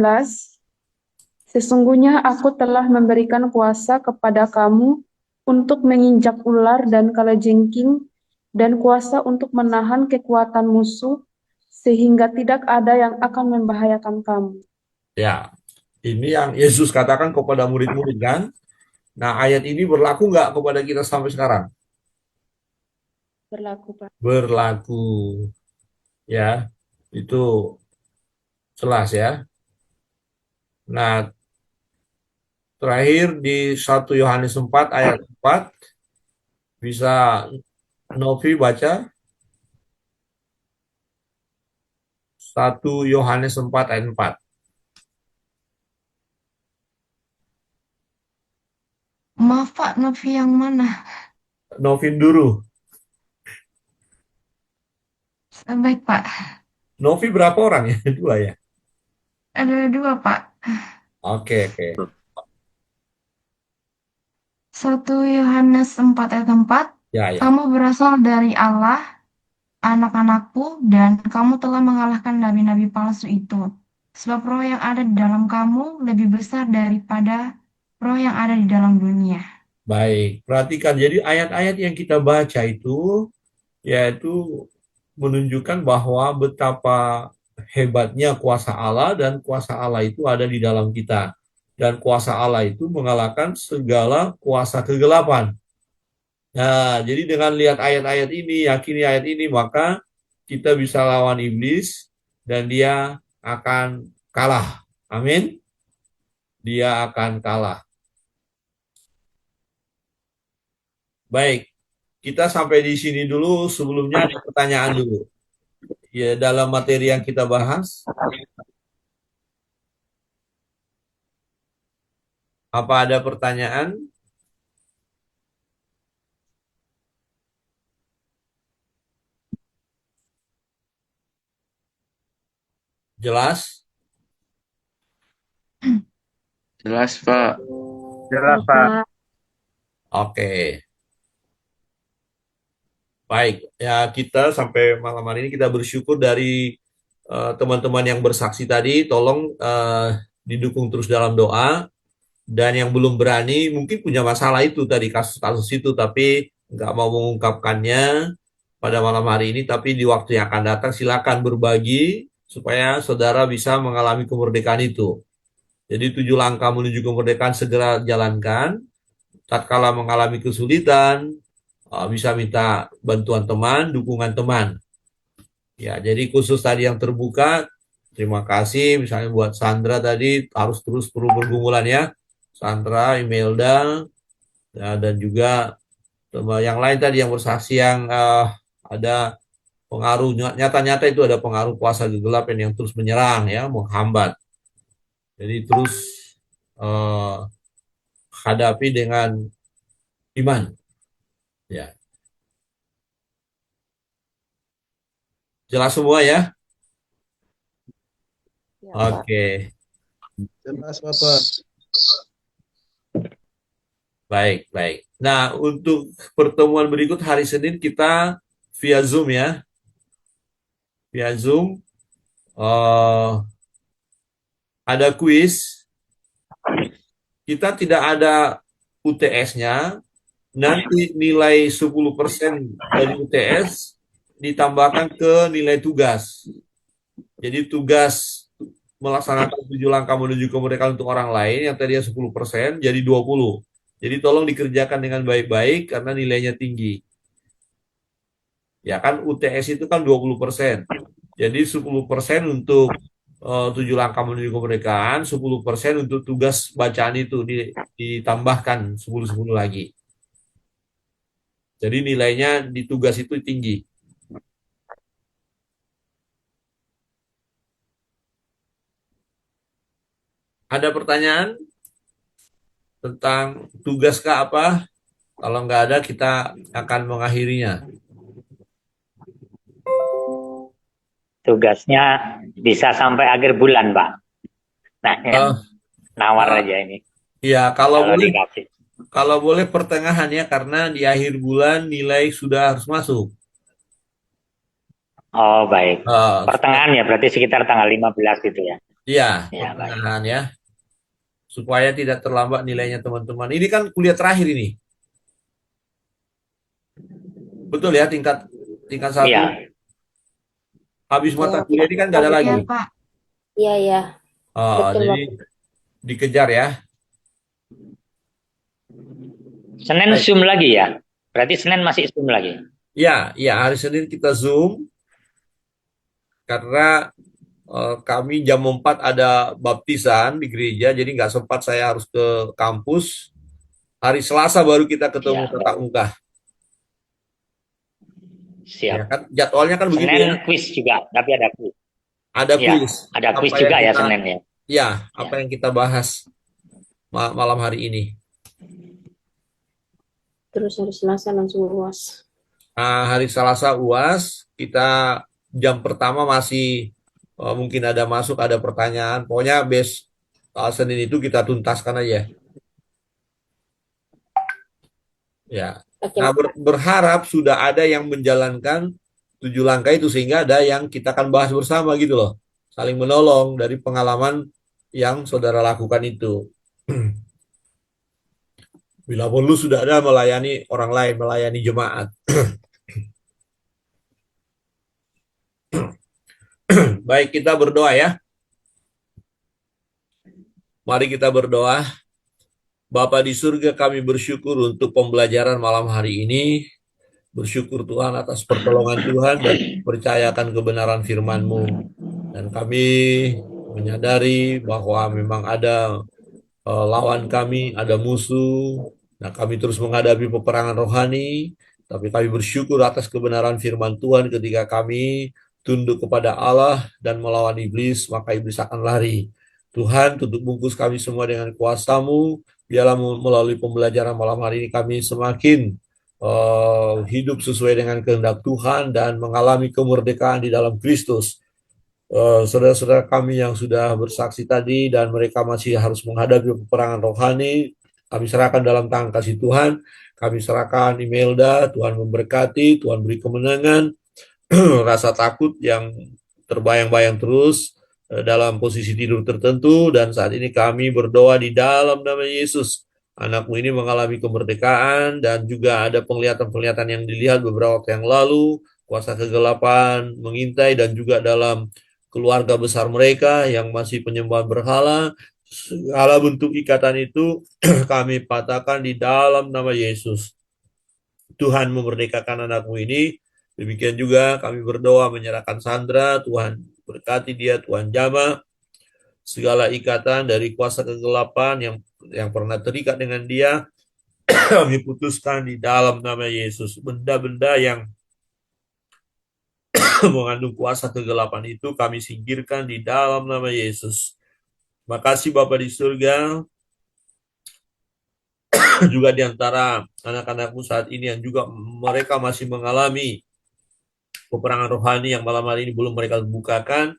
Sesungguhnya aku telah memberikan kuasa kepada kamu untuk menginjak ular dan kalajengking dan kuasa untuk menahan kekuatan musuh sehingga tidak ada yang akan membahayakan kamu.
Ya, ini yang Yesus katakan kepada murid-murid kan. Nah, ayat ini berlaku nggak kepada kita sampai sekarang?
Berlaku, Pak.
Berlaku. Ya, itu jelas ya. Nah, terakhir di 1 Yohanes 4 ayat 4, bisa Novi baca 1 Yohanes 4 ayat 4.
Maaf Pak, Novi yang mana?
Novin dulu.
Baik Pak,
Novi berapa orang ya? 2 ya?
ada 2 Pak.
Oke.
1 Yohanes 4 ayat 4,
Ya.
kamu berasal dari Allah, anak-anakku, dan kamu telah mengalahkan nabi-nabi palsu itu. Sebab roh yang ada di dalam kamu lebih besar daripada roh yang ada di dalam dunia.
Baik, perhatikan. Jadi ayat-ayat yang kita baca itu yaitu menunjukkan bahwa betapa hebatnya kuasa Allah, dan kuasa Allah itu ada di dalam kita. Dan kuasa Allah itu mengalahkan segala kuasa kegelapan. Nah, jadi dengan lihat ayat-ayat ini, yakini ayat ini, maka kita bisa lawan iblis dan dia akan kalah. Amin. Dia akan kalah. Baik, kita sampai di sini dulu. Sebelumnya ada pertanyaan dulu. Ya, dalam materi yang kita bahas, apa ada pertanyaan? Jelas?
Jelas, Pak.
Jelas, Pak.
Oke. Baik, ya kita sampai malam hari ini kita bersyukur dari teman-teman yang bersaksi tadi. Tolong didukung terus dalam doa. Dan yang belum berani mungkin punya masalah itu tadi, kasus-kasus itu, tapi nggak mau mengungkapkannya pada malam hari ini. Tapi di waktu yang akan datang silakan berbagi supaya saudara bisa mengalami kemerdekaan itu. Jadi 7 langkah menuju kemerdekaan segera jalankan. Tatkala mengalami kesulitan, bisa minta bantuan teman, dukungan teman. Ya, jadi khusus tadi yang terbuka, terima kasih. Misalnya buat Sandra tadi, harus terus perlu pergumulan ya. Sandra, Imelda, ya, dan juga yang lain tadi yang bersaksi yang ada pengaruh nyata-nyata, itu ada pengaruh kuasa kegelapan yang terus menyerang ya, menghambat. Jadi terus hadapi dengan iman. Ya. Jelas semua ya?
Ya, Pak.
Oke,
Jelas Bapak.
baik, baik. Nah, untuk pertemuan berikut hari Senin kita via Zoom ya. Via Zoom. eh, ada kuis. Kita tidak ada UTS-nya. Nanti nilai 10% dari UTS ditambahkan ke nilai tugas. Jadi tugas melaksanakan 7 langkah menuju kemerdekaan untuk orang lain yang tadinya 10% jadi 20. Jadi tolong dikerjakan dengan baik-baik karena nilainya tinggi. Ya kan UTS itu kan 20%. Jadi 10% untuk 7 langkah menuju kemerdekaan, 10% untuk tugas bacaan itu ditambahkan 10-10 lagi. Jadi nilainya di tugas itu tinggi. Ada pertanyaan tentang tugas kah apa? Kalau nggak ada, kita akan mengakhirinya.
Tugasnya bisa sampai akhir bulan, Pak. Nah,
Eh,
nawar
eh,
aja ini
ya, kalau
kalau
boleh,
dikasih.
kalau boleh pertengahan ya, karena di akhir bulan nilai sudah harus masuk.
Oh, baik.
Eh,
Pertengahan ya, berarti sekitar tanggal 15 gitu ya.
iya,
Ya, baik.
pertengahan ya, supaya tidak terlambat nilainya teman-teman. Ini kan kuliah terakhir ini, betul ya, tingkat 1.
Iya,
Habis mata
Ya,
kuliah ini kan nggak ada
Bapak.
lagi.
Ya, Pak.
Iya, iya. Betul,
Jadi
Bapak.
dikejar ya.
Senin
Baik.
Zoom lagi ya. Berarti Senin masih Zoom lagi.
Ya, ya, hari Senin kita Zoom karena kami jam 4 ada baptisan di gereja, jadi nggak sempat saya harus ke kampus. Hari Selasa baru kita ketemu
Ya,
tatap muka. Ya
siap.
kan, jadwalnya kan begitu ya.
Senin quiz juga, tapi ada quiz.
Ada
Ya,
kuis.
ada quiz
Apa
juga
yang
ya
kita,
Senin ya.
ya, apa yang kita bahas malam hari ini.
Terus hari Selasa langsung UAS.
Hari Selasa UAS, kita jam pertama masih mungkin ada masuk, ada pertanyaan. Pokoknya Senin itu kita tuntaskan aja. Ya.
Oke,
Nah, berharap sudah ada yang menjalankan 7 langkah itu sehingga ada yang kita akan bahas bersama gitu loh. Saling menolong dari pengalaman yang saudara lakukan itu. Bila perlu sudah ada melayani orang lain, melayani jemaat. Baik, kita berdoa ya. Mari kita berdoa. Bapa di surga, kami bersyukur untuk pembelajaran malam hari ini. Bersyukur Tuhan atas pertolongan Tuhan dan percayakan kebenaran firman-Mu. Dan kami menyadari bahwa memang ada lawan kami, ada musuh. Nah, kami terus menghadapi peperangan rohani, tapi kami bersyukur atas kebenaran firman Tuhan ketika kami tunduk kepada Allah dan melawan iblis, maka iblis akan lari. Tuhan, tutup bungkus kami semua dengan kuasa-Mu. Biarlah melalui pembelajaran malam hari ini kami semakin hidup sesuai dengan kehendak Tuhan dan mengalami kemerdekaan di dalam Kristus. Saudara-saudara kami yang sudah bersaksi tadi dan mereka masih harus menghadapi peperangan rohani, kami serahkan dalam tangan kasih Tuhan. Kami serahkan Imelda, Tuhan memberkati, Tuhan beri kemenangan, rasa takut yang terbayang-bayang terus dalam posisi tidur tertentu, dan saat ini kami berdoa di dalam nama Yesus. Anakmu ini mengalami kemerdekaan dan juga ada penglihatan-penglihatan yang dilihat beberapa waktu yang lalu, kuasa kegelapan mengintai dan juga dalam keluarga besar mereka yang masih penyembahan berhala. Segala bentuk ikatan itu kami patahkan di dalam nama Yesus. Tuhan memerdekakan anakmu ini. Demikian juga kami berdoa menyerahkan Sandra, Tuhan berkati dia, Tuhan jamah segala ikatan dari kuasa kegelapan yang pernah terikat dengan dia, kami putuskan di dalam nama Yesus. Benda-benda yang mengandung kuasa kegelapan itu kami singkirkan di dalam nama Yesus. Makasih Bapa di surga, juga di antara anak-anakmu saat ini yang juga mereka masih mengalami peperangan rohani yang malam hari ini belum mereka bukakan.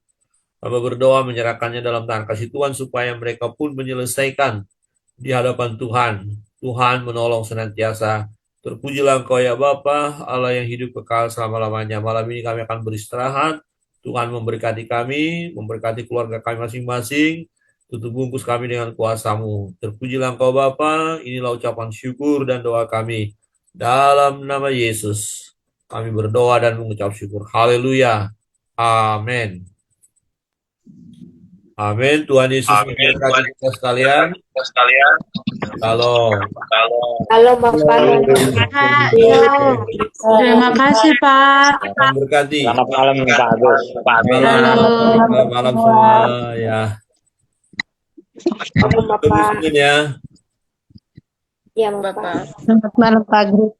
Hamba berdoa menyerahkannya dalam tangan kasih Tuhan supaya mereka pun menyelesaikan di hadapan Tuhan. Tuhan menolong senantiasa. Terpujilah Engkau ya Bapa, Allah yang hidup kekal selama-lamanya. Malam ini kami akan beristirahat. Tuhan memberkati kami, memberkati keluarga kami masing-masing. Tutup bungkus kami dengan kuasa-Mu. Terpujilah Engkau Bapa, inilah ucapan syukur dan doa kami. Dalam nama Yesus, kami berdoa dan mengucap syukur. Haleluya. Amin. Amin. Tuhan Yesus memberkati kita sekalian. Kalau
Halo Bapak.
Terima kasih, Pak.
memberkati.
Selamat malam Pak Agus, Pak Amin.
Selamat malam semua ya.
Halo
Tunggu
Bapak.
Senin ya.
Iya Bapak.
Selamat malam, Pak Agus.